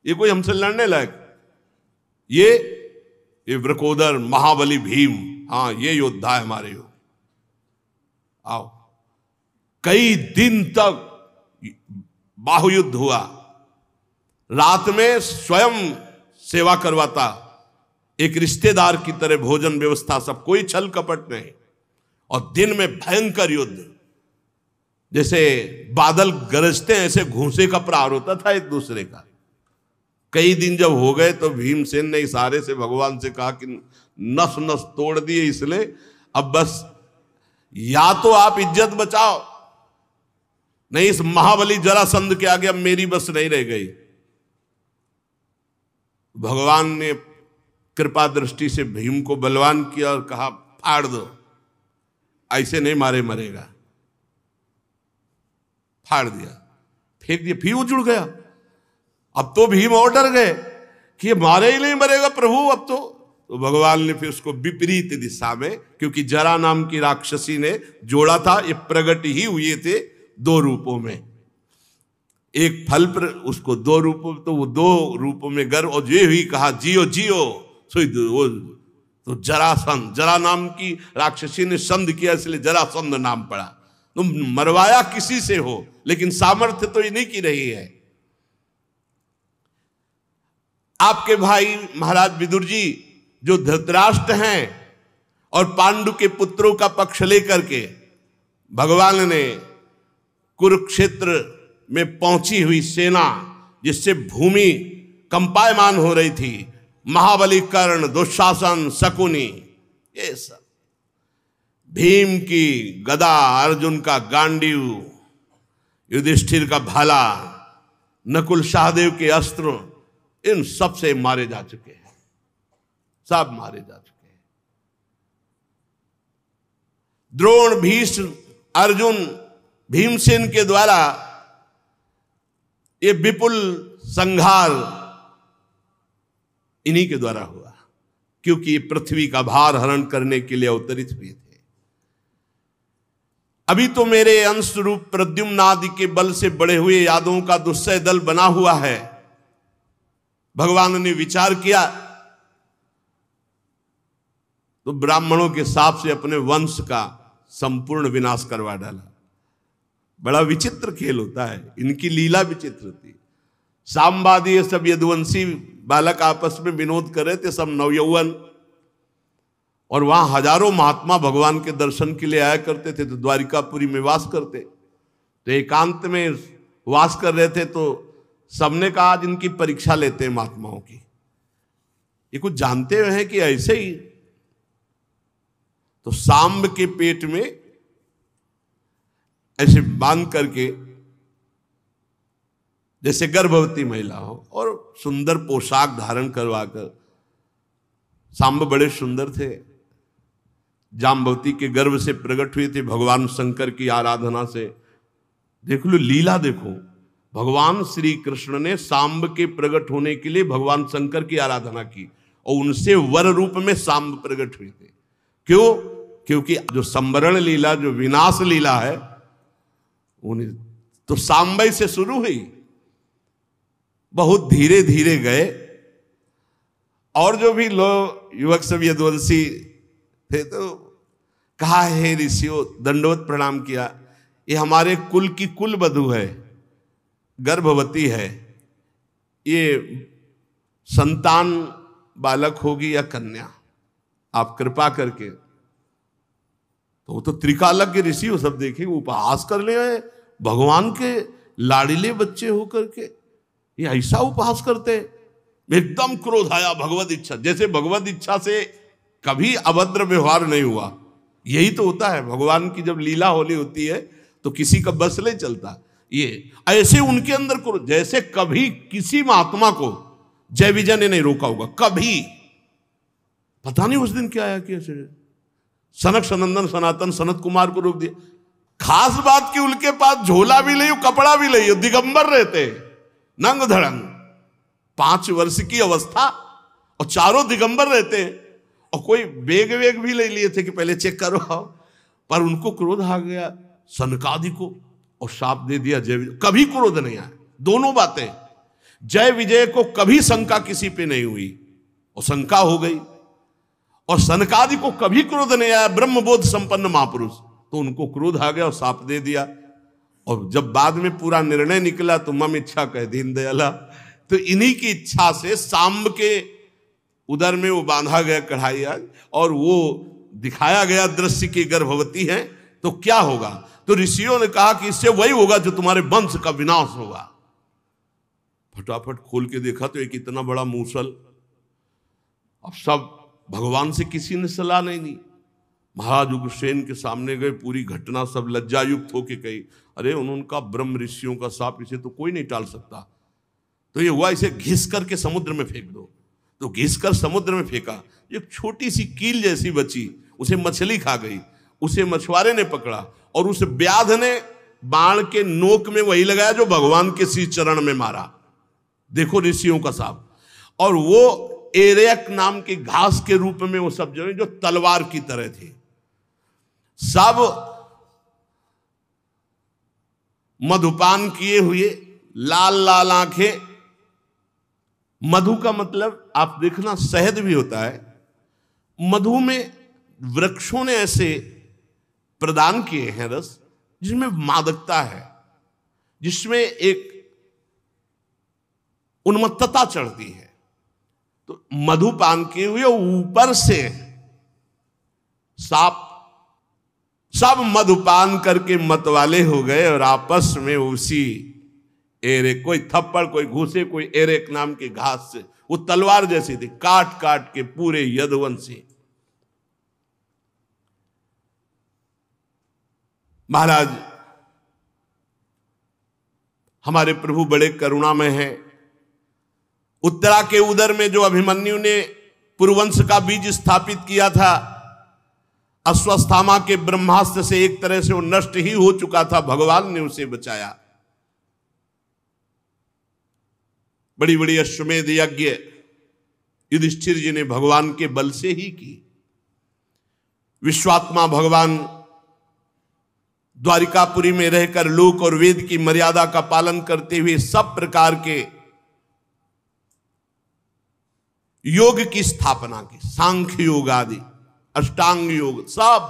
ये कोई हमसे लड़ने लायक? ये वृकोदर महाबली भीम, हाँ ये योद्धा है हमारे हो। आओ। कई दिन तक बाहुयुद्ध हुआ। रात में स्वयं सेवा करवाता, एक रिश्तेदार की तरह भोजन व्यवस्था, सब, कोई छल कपट नहीं। और दिन में भयंकर युद्ध, जैसे बादल गरजते हैं ऐसे घूंसे का प्रहार होता था एक दूसरे का। कई दिन जब हो गए तो भीमसेन ने इशारे से भगवान से कहा कि नस नस तोड़ दिए, इसलिए अब बस या तो आप इज्जत बचाओ, नहीं इस महाबली जरासंध के आगे अब मेरी बस नहीं रह गई। भगवान ने कृपा दृष्टि से भीम को बलवान किया और कहा फाड़ दो, ऐसे नहीं मारे मरेगा। फाड़ दिया, फेंक दिया, फिर वो जुड़ गया। अब तो भीम और डर गए कि ये मारे ही नहीं मरेगा प्रभु अब तो भगवान ने फिर उसको विपरीत दिशा में, क्योंकि जरा नाम की राक्षसी ने जोड़ा था, ये प्रकट ही हुए थे दो रूपों में, एक फल पर उसको दो रूपों, तो वो दो रूपों में गर्व, और ये ही कहा जियो जियो। तो जरासंध, जरा नाम की राक्षसी ने संध किया, इसलिए जरासंध नाम पड़ा। तुम मरवाया किसी से हो, लेकिन सामर्थ्य तो इन्हीं की रही है। आपके भाई महाराज विदुर जी जो धृतराष्ट्र हैं और पांडु के पुत्रों का पक्ष लेकर के भगवान ने कुरुक्षेत्र में पहुंची हुई सेना, जिससे भूमि कंपायमान हो रही थी, महाबली कर्ण, दुशासन, शकुनी, ये सब, भीम की गदा, अर्जुन का गांडीव, युधिष्ठिर का भाला, नकुल सहदेव के अस्त्र, इन सब से मारे जा चुके हैं, सब मारे जा चुके हैं। द्रोण, भीष्म, अर्जुन, भीमसेन के द्वारा ये विपुल संहार इन्हीं के द्वारा हुआ, क्योंकि ये पृथ्वी का भार हरण करने के लिए अवतरित हुए थे। अभी तो मेरे अंश रूप प्रद्युम्न आदि के बल से बड़े हुए यादवों का दुस्सह दल बना हुआ है। भगवान ने विचार किया तो ब्राह्मणों के साप से अपने वंश का संपूर्ण विनाश करवा डाला। बड़ा विचित्र खेल होता है, इनकी लीला विचित्र थी। सामवादी ये सब यदुवंशी बालक आपस में विनोद कर रहे थे, सब नवयौवन, और वहां हजारों महात्मा भगवान के दर्शन के लिए आया करते थे, तो द्वारिकापुरी में वास करते, तो एकांत में वास कर रहे थे। तो सबने कहा आज इनकी परीक्षा लेते हैं महात्माओं की, ये कुछ जानते हुए हैं कि ऐसे ही। तो सांब के पेट में ऐसे बांध करके, जैसे गर्भवती महिला हो, और सुंदर पोशाक धारण करवाकर, सांब बड़े सुंदर थे, जाम्बवती के गर्भ से प्रकट हुए थे भगवान शंकर की आराधना से। देख लो लीला, देखो भगवान श्री कृष्ण ने सांब के प्रकट होने के लिए भगवान शंकर की आराधना की, और उनसे वर रूप में सांब प्रकट हुए थे। क्यों? क्योंकि जो संवरण लीला, जो विनाश लीला है, उन्हें तो सांबई से शुरू हुई, बहुत धीरे धीरे गए। और जो भी लोग युवक सब यदुवंशी थे तो कहा, हे ऋषियों, दंडवत प्रणाम किया, ये हमारे कुल की कुल वधू है, गर्भवती है, ये संतान बालक होगी या कन्या, आप कृपा करके। तो वो तो त्रिकालज्ञ के ऋषि, वो सब देखे, उपहास कर ले आए भगवान के लाड़िले बच्चे होकर के, ये ऐसा उपहास करते। एकदम क्रोध आया, भगवत इच्छा, जैसे भगवत इच्छा से कभी अभद्र व्यवहार नहीं हुआ। यही तो होता है, भगवान की जब लीला होली होती है तो किसी का बस नहीं चलता। ये ऐसे उनके अंदर क्रोध, जैसे कभी किसी महात्मा को जय विजय ने नहीं रोका होगा, कभी। पता नहीं उस दिन क्या आया कि ऐसे सनक सनंदन सनातन सनत कुमार को रोक दिया। खास बात कि उनके पास झोला भी नहीं, कपड़ा भी नहीं, दिगंबर रहते, नंग धड़ंग, 5 वर्ष की अवस्था, और चारों दिगंबर रहते हैं, और कोई बेग वेग भी ले लिए थे कि पहले चेक करो। पर उनको क्रोध आ गया सनकादि को, और शाप दे दिया जय विजय। कभी क्रोध नहीं आया, दोनों बातें। जय विजय को कभी शंका किसी पे नहीं हुई, और शंका हो गई, और सनकादि को कभी क्रोध नहीं आया, ब्रह्मबोध संपन्न महापुरुष, तो उनको क्रोध आ गया और शाप दे दिया। और जब बाद में पूरा निर्णय निकला तो मम इच्छा कह दीन दयाला, तो इन्हीं की इच्छा से सांब के उदर में वो बांधा गया कढ़ाई आज, और वो दिखाया गया दृश्य की गर्भवती है। तो क्या होगा? तो ऋषियों ने कहा कि इससे वही होगा जो तुम्हारे वंश का विनाश होगा। फटाफट खोल के देखा तो एक इतना बड़ा मूसल। अब सब भगवान से किसी ने सलाह नहीं दी, महाराज उग्रसेन के सामने गए, पूरी घटना सब लज्जायुक्त होके कही। अरे उनका ब्रह्म ऋषियों का साप, इसे तो कोई नहीं टाल सकता। तो ये हुआ, इसे घिस करके समुद्र में फेंक दो। तो घिस कर समुद्र में फेंका, एक छोटी सी कील जैसी बची, उसे मछली खा गई, उसे मछुआरे ने पकड़ा, और उस व्याध ने बाण के नोक में वही लगाया जो भगवान के श्री चरण में मारा। देखो ऋषियों का साप। और वो एरेक नाम की घास के रूप में वो सब जो तलवार की तरह थी। सब मधुपान किए हुए, लाल लाल आंखें। मधु का मतलब आप देखना, शहद भी होता है। मधु में वृक्षों ने ऐसे प्रदान किए हैं रस, जिसमें मादकता है, जिसमें एक उन्मत्तता चढ़ती है। तो मधुपान किए हुए ऊपर से सांप, सब मधुपान करके मतवाले हो गए, और आपस में उसी एरे, कोई थप्पड़, कोई घूसे, कोई एरेक नाम की घास से, वो तलवार जैसी थी, काट काट के पूरे यदुवंशी। महाराज हमारे प्रभु बड़े करुणामय हैं। उत्तरा के उदर में जो अभिमन्यु ने पुरुवंश का बीज स्थापित किया था, अश्वत्थामा के ब्रह्मास्त्र से एक तरह से वो नष्ट ही हो चुका था, भगवान ने उसे बचाया। बड़ी बड़ी अश्वमेध यज्ञ युधिष्ठिर जी ने भगवान के बल से ही की। विश्वात्मा भगवान द्वारिकापुरी में रहकर लोक और वेद की मर्यादा का पालन करते हुए सब प्रकार के योग की स्थापना की, सांख्य योग आदि, अष्टांग योग सब।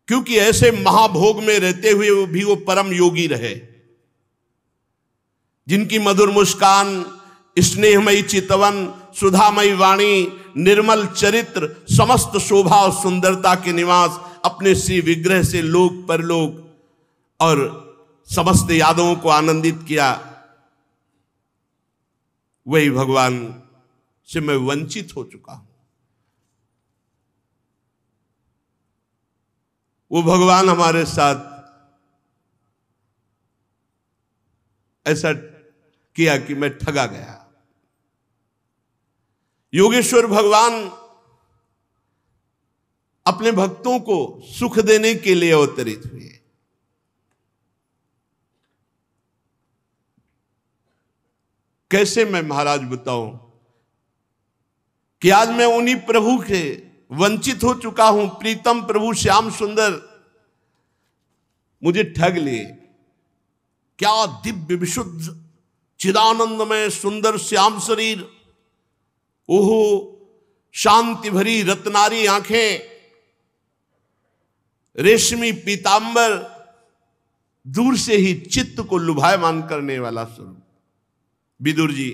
क्योंकि ऐसे महाभोग में रहते हुए भी वो परम योगी रहे, जिनकी मधुर मुस्कान, स्नेहमयी चितवन, सुधामयी वाणी, निर्मल चरित्र, समस्त शोभा और सुंदरता के निवास, अपने श्री विग्रह से लोक परलोक और समस्त यादवों को आनंदित किया। वही भगवान से मैं वंचित हो चुका हूं। वो भगवान हमारे साथ ऐसा किया कि मैं ठगा गया। योगेश्वर भगवान अपने भक्तों को सुख देने के लिए अवतरित हुए। कैसे मैं महाराज बताऊं? कि आज मैं उन्हीं प्रभु के वंचित हो चुका हूं। प्रीतम प्रभु श्याम सुंदर मुझे ठग लिए। क्या दिव्य विशुद्ध चिदानंदमय सुंदर श्याम शरीर, ओहो शांति भरी रत्नारी आंखें, रेशमी पीतांबर, दूर से ही चित्त को लुभायमान करने वाला स्वरूप। विदुर जी,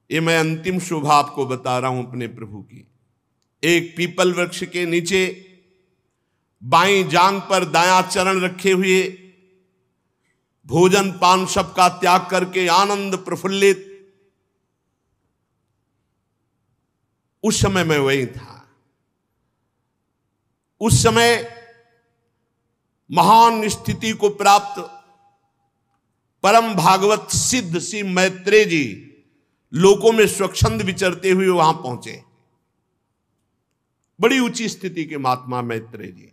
ये मैं अंतिम शोभा आपको बता रहा हूं अपने प्रभु की। एक पीपल वृक्ष के नीचे बाईं जांग पर दायां चरण रखे हुए, भोजन पान सबका त्याग करके आनंद प्रफुल्लित, उस समय मैं वही था। उस समय महान स्थिति को प्राप्त परम भागवत सिद्ध श्री मैत्रेय जी लोकों में स्वच्छंद विचरते हुए वहां पहुंचे। बड़ी ऊंची स्थिति के महात्मा मैत्रेय जी,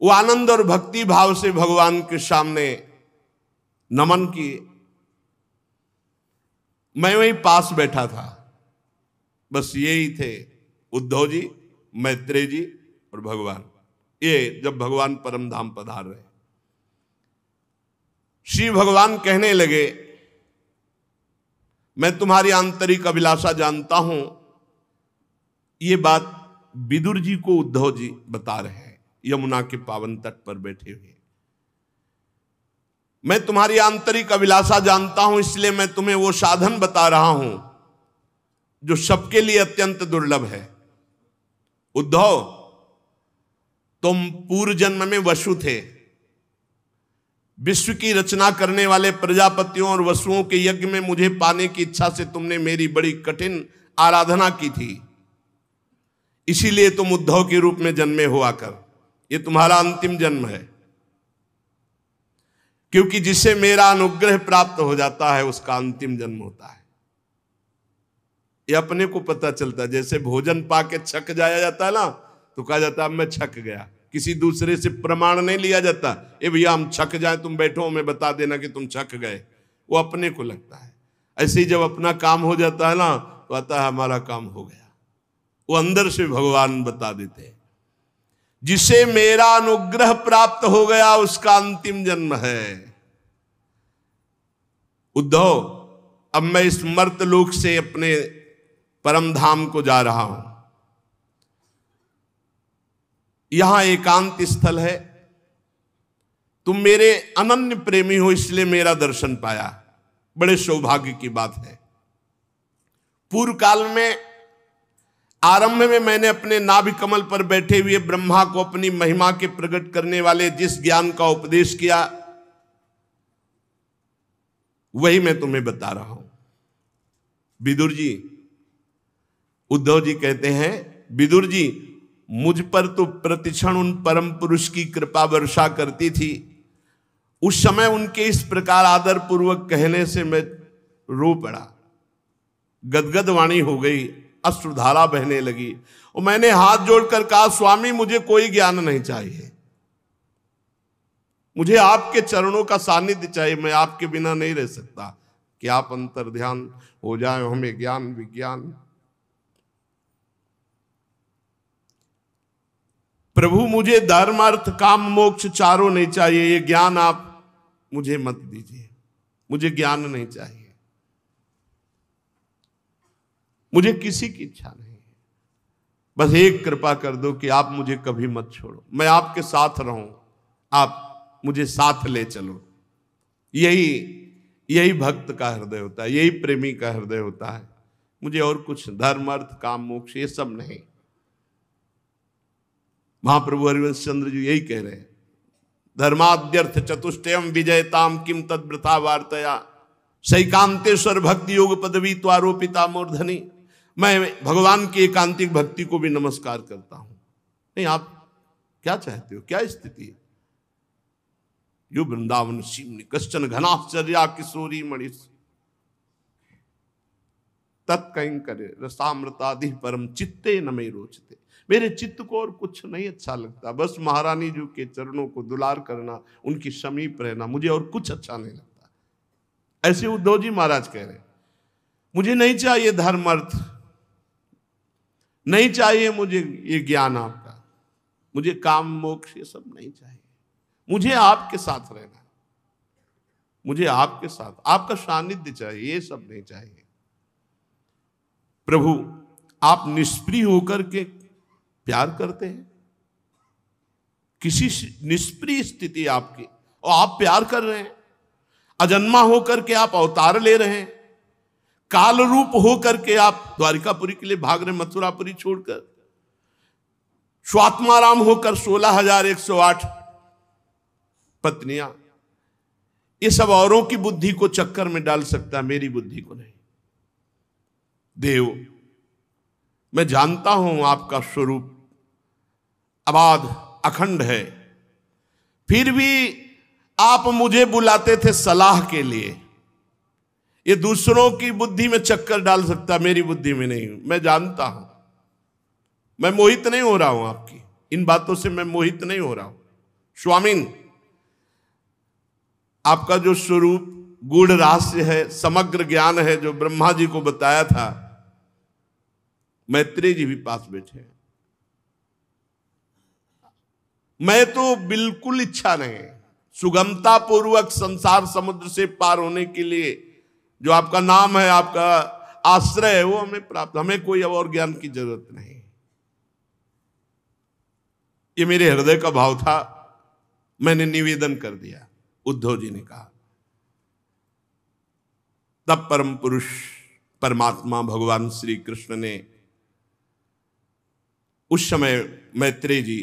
वो आनंद और भक्ति भाव से भगवान के सामने नमन किए। मैं वहीं पास बैठा था, बस यही थे उद्धव जी, मैत्रेय जी और भगवान। ये जब भगवान परम धाम पधार रहे, श्री भगवान कहने लगे, मैं तुम्हारी आंतरिक अभिलाषा जानता हूं। ये बात विदुर जी को उद्धव जी बता रहे हैं, यमुना के पावन तट पर बैठे हुए। मैं तुम्हारी आंतरिक अभिलाषा जानता हूं, इसलिए मैं तुम्हें वो साधन बता रहा हूं जो सबके लिए अत्यंत दुर्लभ है। उद्धव, तुम पूर्व जन्म में वसु थे। विश्व की रचना करने वाले प्रजापतियों और वसुओं के यज्ञ में मुझे पाने की इच्छा से तुमने मेरी बड़ी कठिन आराधना की थी। इसीलिए तुम उद्धव के रूप में जन्मे हो आकर। ये तुम्हारा अंतिम जन्म है, क्योंकि जिसे मेरा अनुग्रह प्राप्त हो जाता है उसका अंतिम जन्म होता है। ये अपने को पता चलता है। जैसे भोजन पाके छक जाया जाता है ना, तो कहा जाता है मैं छक गया। किसी दूसरे से प्रमाण नहीं लिया जाता, ए भैया हम छक जाए, तुम बैठो हमें बता देना कि तुम छक गए। वो अपने को लगता है। ऐसे ही जब अपना काम हो जाता है ना, तो आता है हमारा काम हो गया। वो अंदर से भगवान बता देते हैं, जिसे मेरा अनुग्रह प्राप्त हो गया उसका अंतिम जन्म है। उद्धव, अब मैं इस मर्तलोक से अपने परम धाम को जा रहा हूं। यहां एकांत स्थल है। तुम मेरे अनन्य प्रेमी हो, इसलिए मेरा दर्शन पाया। बड़े सौभाग्य की बात है। पूर्व काल में आरंभ में मैंने अपने नाभि कमल पर बैठे हुए ब्रह्मा को अपनी महिमा के प्रकट करने वाले जिस ज्ञान का उपदेश किया, वही मैं तुम्हें बता रहा हूं। विदुर जी, उद्धव जी कहते हैं, विदुर जी, मुझ पर तो प्रतिक्षण उन परम पुरुष की कृपा वर्षा करती थी। उस समय उनके इस प्रकार आदर पूर्वक कहने से मैं रो पड़ा। गदगद वाणी हो गई, अश्रुधारा बहने लगी और मैंने हाथ जोड़कर कहा, स्वामी मुझे कोई ज्ञान नहीं चाहिए, मुझे आपके चरणों का सानिध्य चाहिए। मैं आपके बिना नहीं रह सकता। कि आप अंतर ध्यान हो जाए, हमें ज्ञान विज्ञान। प्रभु मुझे धर्म अर्थ काम मोक्ष चारों नहीं चाहिए। ये ज्ञान आप मुझे मत दीजिए, मुझे ज्ञान नहीं चाहिए। मुझे किसी की इच्छा नहीं है, बस एक कृपा कर दो कि आप मुझे कभी मत छोड़ो, मैं आपके साथ रहूं, आप मुझे साथ ले चलो। यही भक्त का हृदय होता है, यही प्रेमी का हृदय होता है। मुझे और कुछ धर्म अर्थ काम मोक्ष ये सब नहीं। महाप्रभु हरिवंश चंद्र जी यही कह रहे हैं, धर्माद्यर्थ चतुष्टयम विजयताम किम तद वृथा वार्तया सैकांतेश्वर भक्ति योग पदवी त्वारोपिता मूर्धनि। मैं भगवान की एकांतिक भक्ति को भी नमस्कार करता हूं। नहीं, आप क्या चाहते हो, क्या स्थिति है? यो वृंदावन सीमनि कश्चन घनाश्चर्या किशोरी मणिस तत्कंकरे रसामृतादि परम चित्ते न मे रोचते। मेरे चित्त को और कुछ नहीं अच्छा लगता, बस महारानी जी के चरणों को दुलार करना, उनकी समीप रहना, मुझे और कुछ अच्छा नहीं लगता। ऐसे उद्धव जी महाराज कह रहे हैं। मुझे नहीं चाहिए धर्म अर्थ, नहीं चाहिए मुझे ये ज्ञान आपका, मुझे काम मोक्ष ये सब नहीं चाहिए, मुझे आपके साथ रहना, मुझे आपके साथ आपका सानिध्य चाहिए, ये सब नहीं चाहिए। प्रभु आप निष्प्रिय होकर के प्यार करते हैं, किसी निष्प्रिय स्थिति आपकी और आप प्यार कर रहे हैं, अजन्मा होकर के आप अवतार ले रहे हैं, काल रूप होकर के आप द्वारिकापुरी के लिए भाग रहे, मथुरापुरी छोड़कर, स्वात्माराम होकर 16,108 पत्नियां, ये सब औरों की बुद्धि को चक्कर में डाल सकता है, मेरी बुद्धि को नहीं। देव, मैं जानता हूं आपका स्वरूप अबाध अखंड है, फिर भी आप मुझे बुलाते थे सलाह के लिए। ये दूसरों की बुद्धि में चक्कर डाल सकता, मेरी बुद्धि में नहीं। मैं जानता हूं, मैं मोहित नहीं हो रहा हूं, आपकी इन बातों से मैं मोहित नहीं हो रहा हूं। स्वामीन, आपका जो स्वरूप गूढ़ रहस्य है, समग्र ज्ञान है, जो ब्रह्मा जी को बताया था, मैत्रेय जी भी पास बैठे हैं। मैं तो बिल्कुल इच्छा नहीं, सुगमता पूर्वक संसार समुद्र से पार होने के लिए जो आपका नाम है, आपका आश्रय है, वो हमें प्राप्त, हमें कोई और ज्ञान की जरूरत नहीं। ये मेरे हृदय का भाव था, मैंने निवेदन कर दिया। उद्धव जी ने कहा, तब परम पुरुष परमात्मा भगवान श्री कृष्ण ने उस समय मैत्रेय जी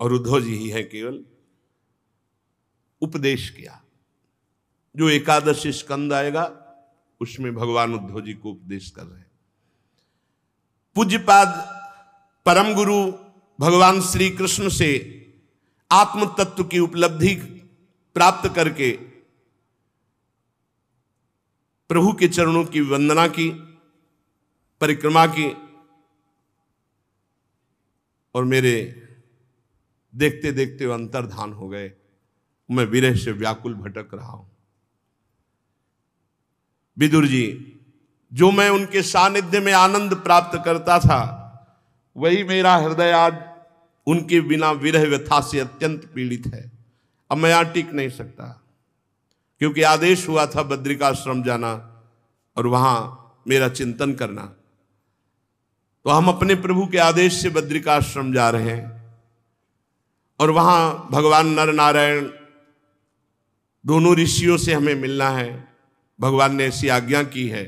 और उद्धव जी ही है केवल उपदेश किया। जो एकादश स्कंद आएगा उसमें भगवान उद्धव जी को उपदेश कर रहे हैं। पूज्यपाद परम गुरु भगवान श्री कृष्ण से आत्म तत्व की उपलब्धि प्राप्त करके प्रभु के चरणों की वंदना की, परिक्रमा की, और मेरे देखते देखते वो अंतर्धान हो गए। मैं विरह से व्याकुल भटक रहा हूं। विदुर जी, जो मैं उनके सानिध्य में आनंद प्राप्त करता था, वही मेरा हृदय आज उनके बिना विरह व्यथा से अत्यंत पीड़ित है। अब मैं यहां टिक नहीं सकता, क्योंकि आदेश हुआ था बद्रिकाश्रम जाना और वहां मेरा चिंतन करना। तो हम अपने प्रभु के आदेश से बद्रिकाश्रम जा रहे हैं और वहां भगवान नर नारायण दोनों ऋषियों से हमें मिलना है। भगवान ने ऐसी आज्ञा की है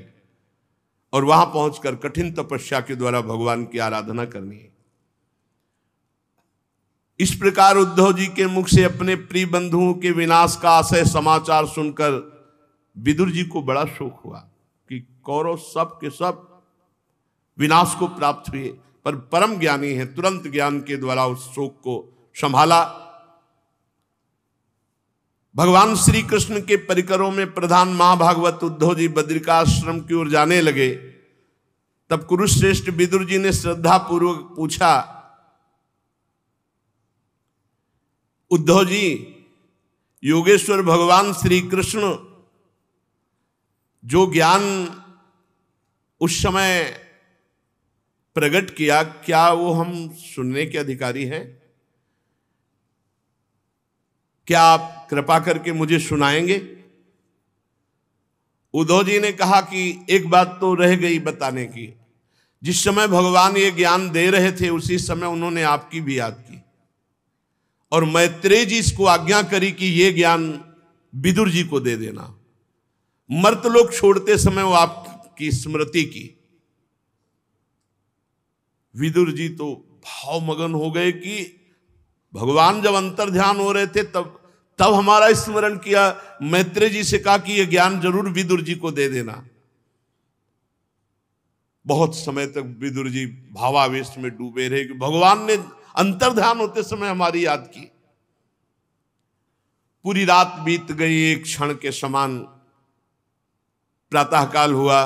और वहां पहुंचकर कठिन तपस्या के द्वारा भगवान की आराधना करनी है। इस प्रकार उद्धव जी के मुख से अपने प्रिय बंधुओं के विनाश का आशय समाचार सुनकर विदुर जी को बड़ा शोक हुआ कि कौरव सब के सब विनाश को प्राप्त हुए, पर परम ज्ञानी है, तुरंत ज्ञान के द्वारा उस शोक को संभाला। भगवान श्री कृष्ण के परिकरों में प्रधान महाभागवत उद्धव जी बद्रिकाश्रम की ओर जाने लगे। तब कुरुश्रेष्ठ विदुर जी ने श्रद्धा पूर्वक पूछा, उद्धव जी, योगेश्वर भगवान श्री कृष्ण जो ज्ञान उस समय प्रकट किया, क्या वो हम सुनने के अधिकारी हैं? क्या आप कृपा करके मुझे सुनाएंगे? उद्धव जी ने कहा कि एक बात तो रह गई बताने की। जिस समय भगवान ये ज्ञान दे रहे थे, उसी समय उन्होंने आपकी भी याद की और मैत्रेय जी इसको आज्ञा करी कि ये ज्ञान विदुर जी को दे देना। मर्तलोक छोड़ते समय वो आपकी स्मृति की। विदुर जी तो भावमगन हो गए कि भगवान जब अंतर ध्यान हो रहे थे तब हमारा स्मरण किया। मैत्रेय जी से कहा कि यह ज्ञान जरूर विदुर जी को दे देना। बहुत समय तक विदुर जी भावावेश में डूबे रहे कि भगवान ने अंतर ध्यान होते समय हमारी याद की। पूरी रात बीत गई एक क्षण के समान। प्रातःकाल हुआ,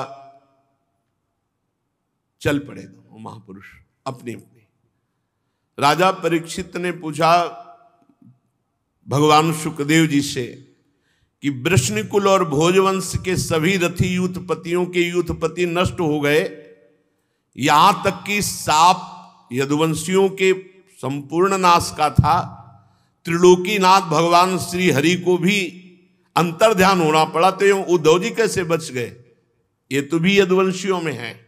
चल पड़े दोनों महापुरुष अपनी अपनी। राजा परीक्षित ने पूछा भगवान सुखदेव जी से कि वृष्णिकुल और भोजवंश के सभी रथी यूथपतियों के यूथपति नष्ट हो गए, यहां तक कि साप यदुवंशियों के संपूर्ण नाश का था। त्रिलोकीनाथ भगवान श्री हरि को भी अंतर्ध्यान होना पड़ा, तो ये उद्धव जी कैसे बच गए? ये तो भी यदुवंशियों में है,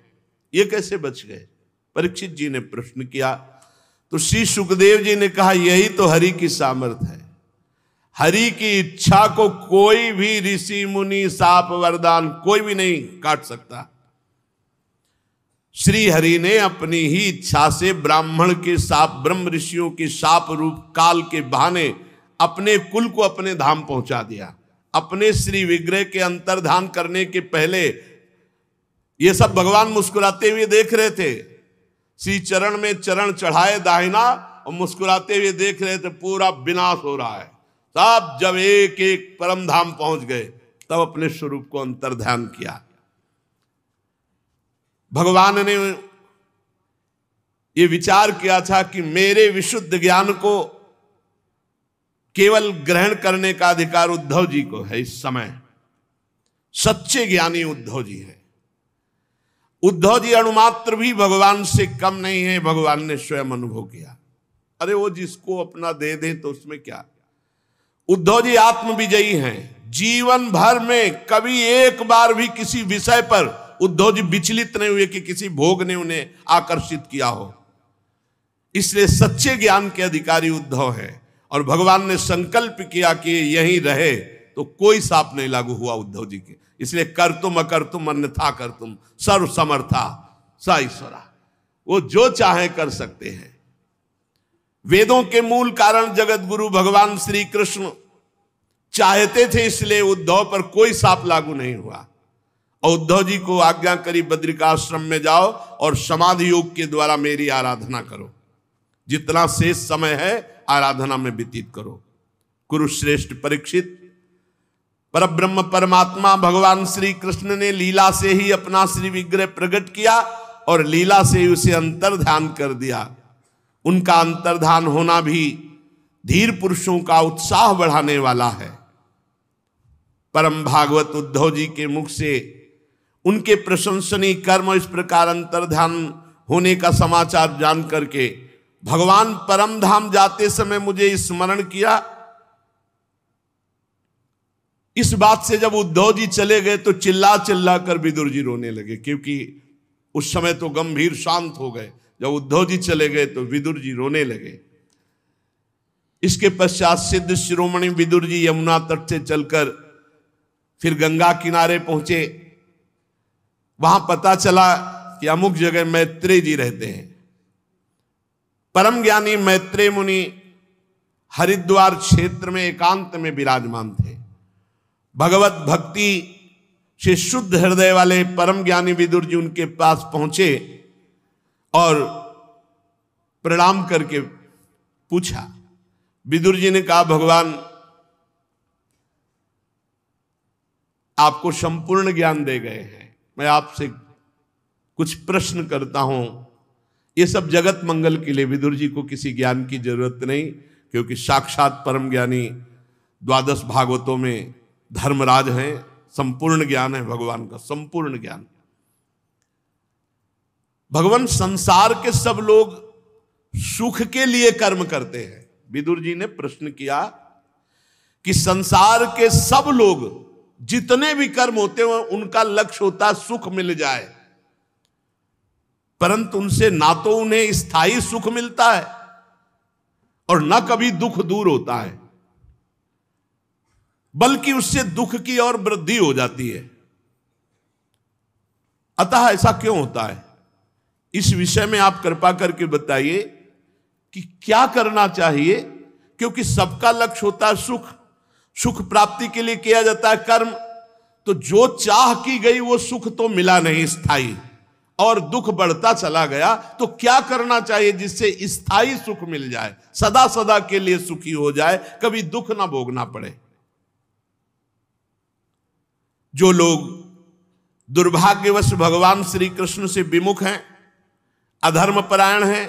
ये कैसे बच गए? परीक्षित जी ने प्रश्न किया तो श्री सुखदेव जी ने कहा, यही तो हरि की सामर्थ्य है। हरि की इच्छा को कोई भी ऋषि मुनि साप वरदान कोई भी नहीं काट सकता। श्री हरि ने अपनी ही इच्छा से ब्राह्मण के साप, ब्रह्म ऋषियों के साप रूप काल के बहाने अपने कुल को अपने धाम पहुंचा दिया। अपने श्री विग्रह के अंतर्धान करने के पहले ये सब भगवान मुस्कुराते हुए देख रहे थे। श्री चरण में चरण चढ़ाए दाहिना और मुस्कुराते हुए देख रहे थे पूरा विनाश हो रहा है। तब जब एक एक परम धाम पहुंच गए तब अपने स्वरूप को अंतर्ध्यान किया। भगवान ने ये विचार किया था कि मेरे विशुद्ध ज्ञान को केवल ग्रहण करने का अधिकार उद्धव जी को है। इस समय सच्चे ज्ञानी उद्धव जी है। उद्धव जी अणुमात्र भी भगवान से कम नहीं है, भगवान ने स्वयं अनुभव किया। अरे वो जिसको अपना दे दे तो उसमें क्या। उद्धव जी आत्मविजयी हैं। जीवन भर में कभी एक बार भी किसी विषय पर उद्धव जी विचलित नहीं हुए कि किसी भोग ने उन्हें आकर्षित किया हो। इसलिए सच्चे ज्ञान के अधिकारी उद्धव है। और भगवान ने संकल्प किया कि यहीं रहे तो कोई साप नहीं लागू हुआ उद्धव जी के। इसलिए कर तुम अकर तुम अन्यथा कर तुम सर्व समर्था स ईश्वरा। वो जो चाहे कर सकते हैं। वेदों के मूल कारण जगत गुरु भगवान श्री कृष्ण चाहते थे, इसलिए उद्धव पर कोई साप लागू नहीं हुआ। और उद्धव जी को आज्ञा करी बद्रिकाश्रम में जाओ और समाधि योग के द्वारा मेरी आराधना करो। जितना शेष समय है आराधना में व्यतीत करो। कुरुश्रेष्ठ परीक्षित, परब्रह्म परमात्मा भगवान श्री कृष्ण ने लीला से ही अपना श्री विग्रह प्रकट किया और लीला से ही उसे अंतर्ध्यान कर दिया। उनका अंतर्ध्यान होना भी धीर पुरुषों का उत्साह बढ़ाने वाला है। परम भागवत उद्धव जी के मुख से उनके प्रशंसनीय कर्म इस प्रकार अंतर्ध्यान होने का समाचार जान करके भगवान परम धाम जाते समय मुझे स्मरण किया। इस बात से जब उद्धव जी चले गए तो चिल्ला चिल्ला कर विदुर जी रोने लगे, क्योंकि उस समय तो गंभीर शांत हो गए। जब उद्धव जी चले गए तो विदुर जी रोने लगे। इसके पश्चात सिद्ध शिरोमणि विदुर जी यमुना तट से चलकर फिर गंगा किनारे पहुंचे। वहां पता चला कि अमुक जगह मैत्रेय जी रहते हैं। परम ज्ञानी मैत्रेय मुनि हरिद्वार क्षेत्र में एकांत में विराजमान थे। भगवत भक्ति से शुद्ध हृदय वाले परम ज्ञानी विदुर जी उनके पास पहुंचे और प्रणाम करके पूछा। विदुर जी ने कहा, भगवान आपको संपूर्ण ज्ञान दे गए हैं, मैं आपसे कुछ प्रश्न करता हूं। ये सब जगत मंगल के लिए, विदुर जी को किसी ज्ञान की जरूरत नहीं, क्योंकि साक्षात परम ज्ञानी 12 भागवतों में धर्मराज हैं। संपूर्ण ज्ञान है भगवान का, संपूर्ण ज्ञान। भगवान संसार के सब लोग सुख के लिए कर्म करते हैं। विदुर जी ने प्रश्न किया कि संसार के सब लोग जितने भी कर्म होते हैं उनका लक्ष्य होता है सुख मिल जाए, परंतु उनसे ना तो उन्हें स्थायी सुख मिलता है और ना कभी दुख दूर होता है, बल्कि उससे दुख की और वृद्धि हो जाती है। अतः ऐसा क्यों होता है? इस विषय में आप कृपा करके बताइए कि क्या करना चाहिए, क्योंकि सबका लक्ष्य होता है सुख। सुख प्राप्ति के लिए किया जाता है कर्म, तो जो चाह की गई वो सुख तो मिला नहीं स्थायी, और दुख बढ़ता चला गया। तो क्या करना चाहिए जिससे स्थायी सुख मिल जाए, सदा सदा के लिए सुखी हो जाए, कभी दुख ना भोगना पड़े। जो लोग दुर्भाग्यवश भगवान श्री कृष्ण से विमुख हैं, अधर्म परायण हैं,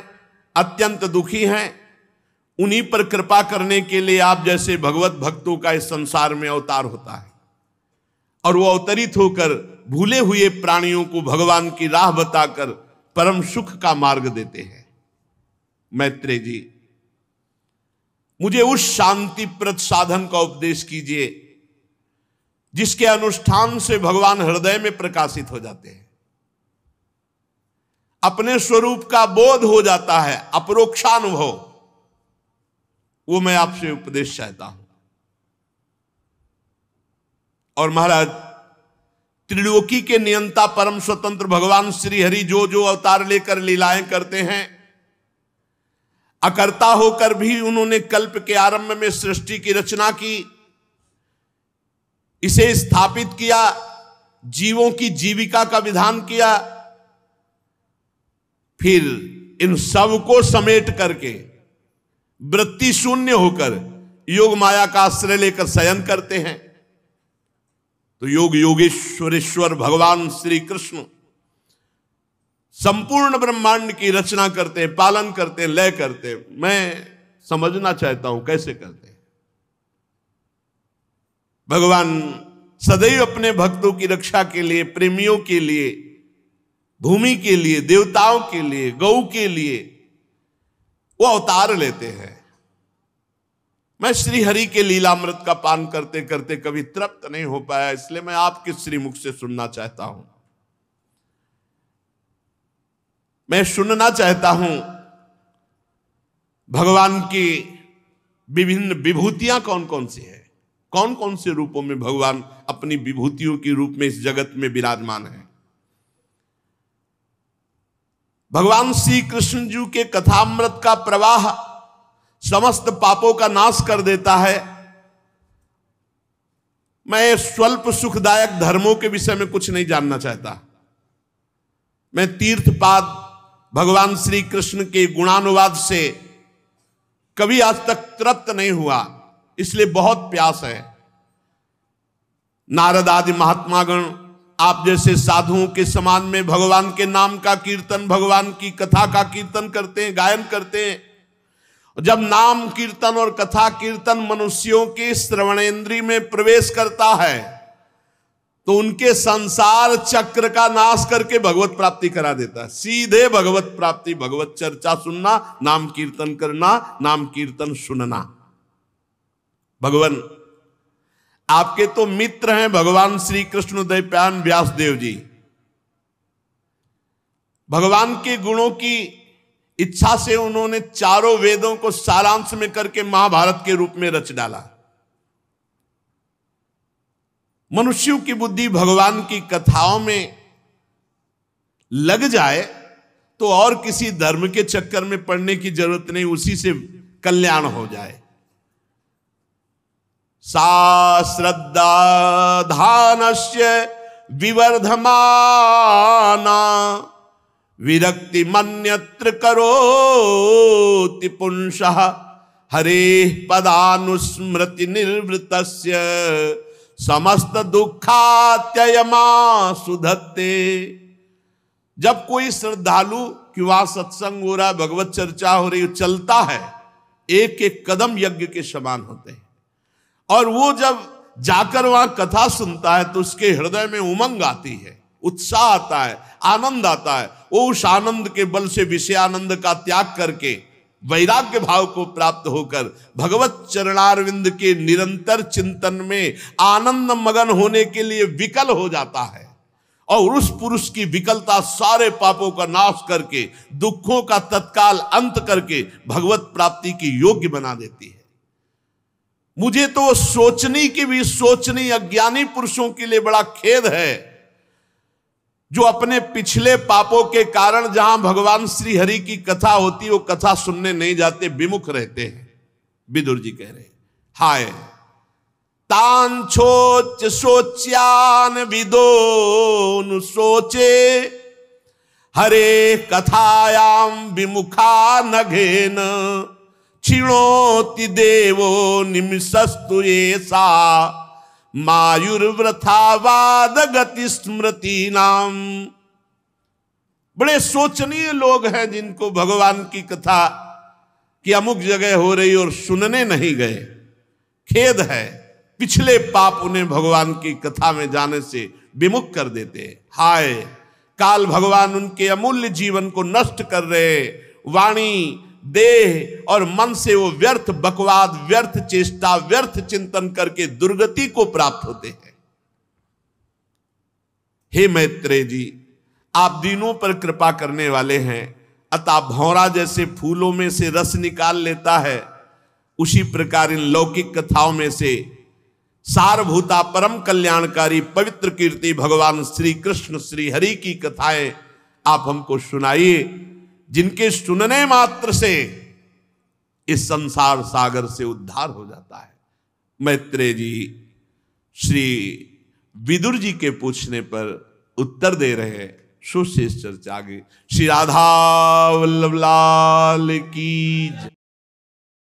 अत्यंत दुखी हैं, उन्हीं पर कृपा करने के लिए आप जैसे भगवत भक्तों का इस संसार में अवतार होता है और वो अवतरित होकर भूले हुए प्राणियों को भगवान की राह बताकर परम सुख का मार्ग देते हैं। मैत्रेय जी, मुझे उस शांतिप्रद साधन का उपदेश कीजिए जिसके अनुष्ठान से भगवान हृदय में प्रकाशित हो जाते हैं, अपने स्वरूप का बोध हो जाता है, अपरोक्षानुभव। वो मैं आपसे उपदेश चाहता हूं। और महाराज, त्रिलोकी के नियंता परम स्वतंत्र भगवान श्री हरि जो जो अवतार लेकर लीलाएं करते हैं, अकर्ता होकर भी उन्होंने कल्प के आरंभ में सृष्टि की रचना की, इसे स्थापित किया, जीवों की जीविका का विधान किया, फिर इन सब को समेट करके वृत्ति शून्य होकर योग माया का आश्रय लेकर शयन करते हैं। तो योग योगेश्वरेश्वर भगवान श्री कृष्ण संपूर्ण ब्रह्मांड की रचना करते हैं, पालन करते हैं, लय करते हैं। मैं समझना चाहता हूं कैसे करते हैं। भगवान सदैव अपने भक्तों की रक्षा के लिए, प्रेमियों के लिए, भूमि के लिए, देवताओं के लिए, गौ के लिए वो अवतार लेते हैं। मैं श्री हरि के लीलामृत का पान करते करते कभी तृप्त नहीं हो पाया, इसलिए मैं आपके श्रीमुख से सुनना चाहता हूं। मैं सुनना चाहता हूं भगवान की विभिन्न विभूतियां कौन कौन सी है, कौन कौन से रूपों में भगवान अपनी विभूतियों के रूप में इस जगत में विराजमान है। भगवान श्री कृष्ण जी के कथामृत का प्रवाह समस्त पापों का नाश कर देता है। मैं स्वल्प सुखदायक धर्मों के विषय में कुछ नहीं जानना चाहता। मैं तीर्थपाद भगवान श्री कृष्ण के गुणानुवाद से कभी आज तक तृप्त नहीं हुआ, इसलिए बहुत प्यास है। नारद आदि महात्मागण आप जैसे साधुओं के समान में भगवान के नाम का कीर्तन, भगवान की कथा का कीर्तन करते हैं, गायन करते हैं। जब नाम कीर्तन और कथा कीर्तन मनुष्यों के श्रवणेंद्रिय में प्रवेश करता है तो उनके संसार चक्र का नाश करके भगवत प्राप्ति करा देता है। सीधे भगवत प्राप्ति, भगवत चर्चा सुनना, नाम कीर्तन करना, नाम कीर्तन सुनना। भगवान आपके तो मित्र हैं भगवान श्री कृष्ण द्वैपायन व्यासदेव जी। भगवान के गुणों की इच्छा से उन्होंने चारों वेदों को सारांश में करके महाभारत के रूप में रच डाला। मनुष्यों की बुद्धि भगवान की कथाओं में लग जाए तो और किसी धर्म के चक्कर में पड़ने की जरूरत नहीं, उसी से कल्याण हो जाए। सा श्रद्धा धानस्य विवर्धमाना विरक्ति मन्यत्र करोति पुंसः हरे पदानुस्मृति निर्वृतस्य समस्त दुखात्ययमा सुधत्ते। जब कोई श्रद्धालु कि वहां सत्संग हो रहा है, भगवत चर्चा हो रही, चलता है, एक एक कदम यज्ञ के समान होते हैं। और वो जब जाकर वहां कथा सुनता है तो उसके हृदय में उमंग आती है, उत्साह आता है, आनंद आता है। वो उस आनंद के बल से विषय आनंद का त्याग करके वैराग्य भाव को प्राप्त होकर भगवत चरणारविंद के निरंतर चिंतन में आनंद मगन होने के लिए विकल हो जाता है। और उस पुरुष की विकलता सारे पापों का नाश करके, दुखों का तत्काल अंत करके भगवत प्राप्ति की योग्य बना देती है। मुझे तो सोचने की भी सोचनी अज्ञानी पुरुषों के लिए बड़ा खेद है जो अपने पिछले पापों के कारण जहां भगवान श्री हरि की कथा होती वो कथा सुनने नहीं जाते, विमुख रहते हैं। विदुर जी कह रहे हैं, हाय तांछोच सोच्यान विदोनु सोचे हरे कथायाम विमुखा नघेन क्षीणोति देवो निमिषस्तु ऐसा मायुर्व्रथावाद गति स्मृति नाम। बड़े सोचनीय लोग हैं जिनको भगवान की कथा कि अमुक जगह हो रही और सुनने नहीं गए, खेद है। पिछले पाप उन्हें भगवान की कथा में जाने से विमुख कर देते। हाय, काल भगवान उनके अमूल्य जीवन को नष्ट कर रहे। वाणी, देह और मन से वो व्यर्थ बकवाद, व्यर्थ चेष्टा, व्यर्थ चिंतन करके दुर्गति को प्राप्त होते हैं। हे मैत्रेय जी, आप दीनों पर कृपा करने वाले हैं, अतः भौरा जैसे फूलों में से रस निकाल लेता है, उसी प्रकार इन लौकिक कथाओं में से सारभूता परम कल्याणकारी पवित्र कीर्ति भगवान श्री कृष्ण श्री हरि की कथाएं आप हमको सुनाइए, जिनके सुनने मात्र से इस संसार सागर से उद्धार हो जाता है। मैत्रेय जी श्री विदुर जी के पूछने पर उत्तर दे रहे हैं। सुशेष चर्चा आगे। श्री राधा वल्लभ लाल की।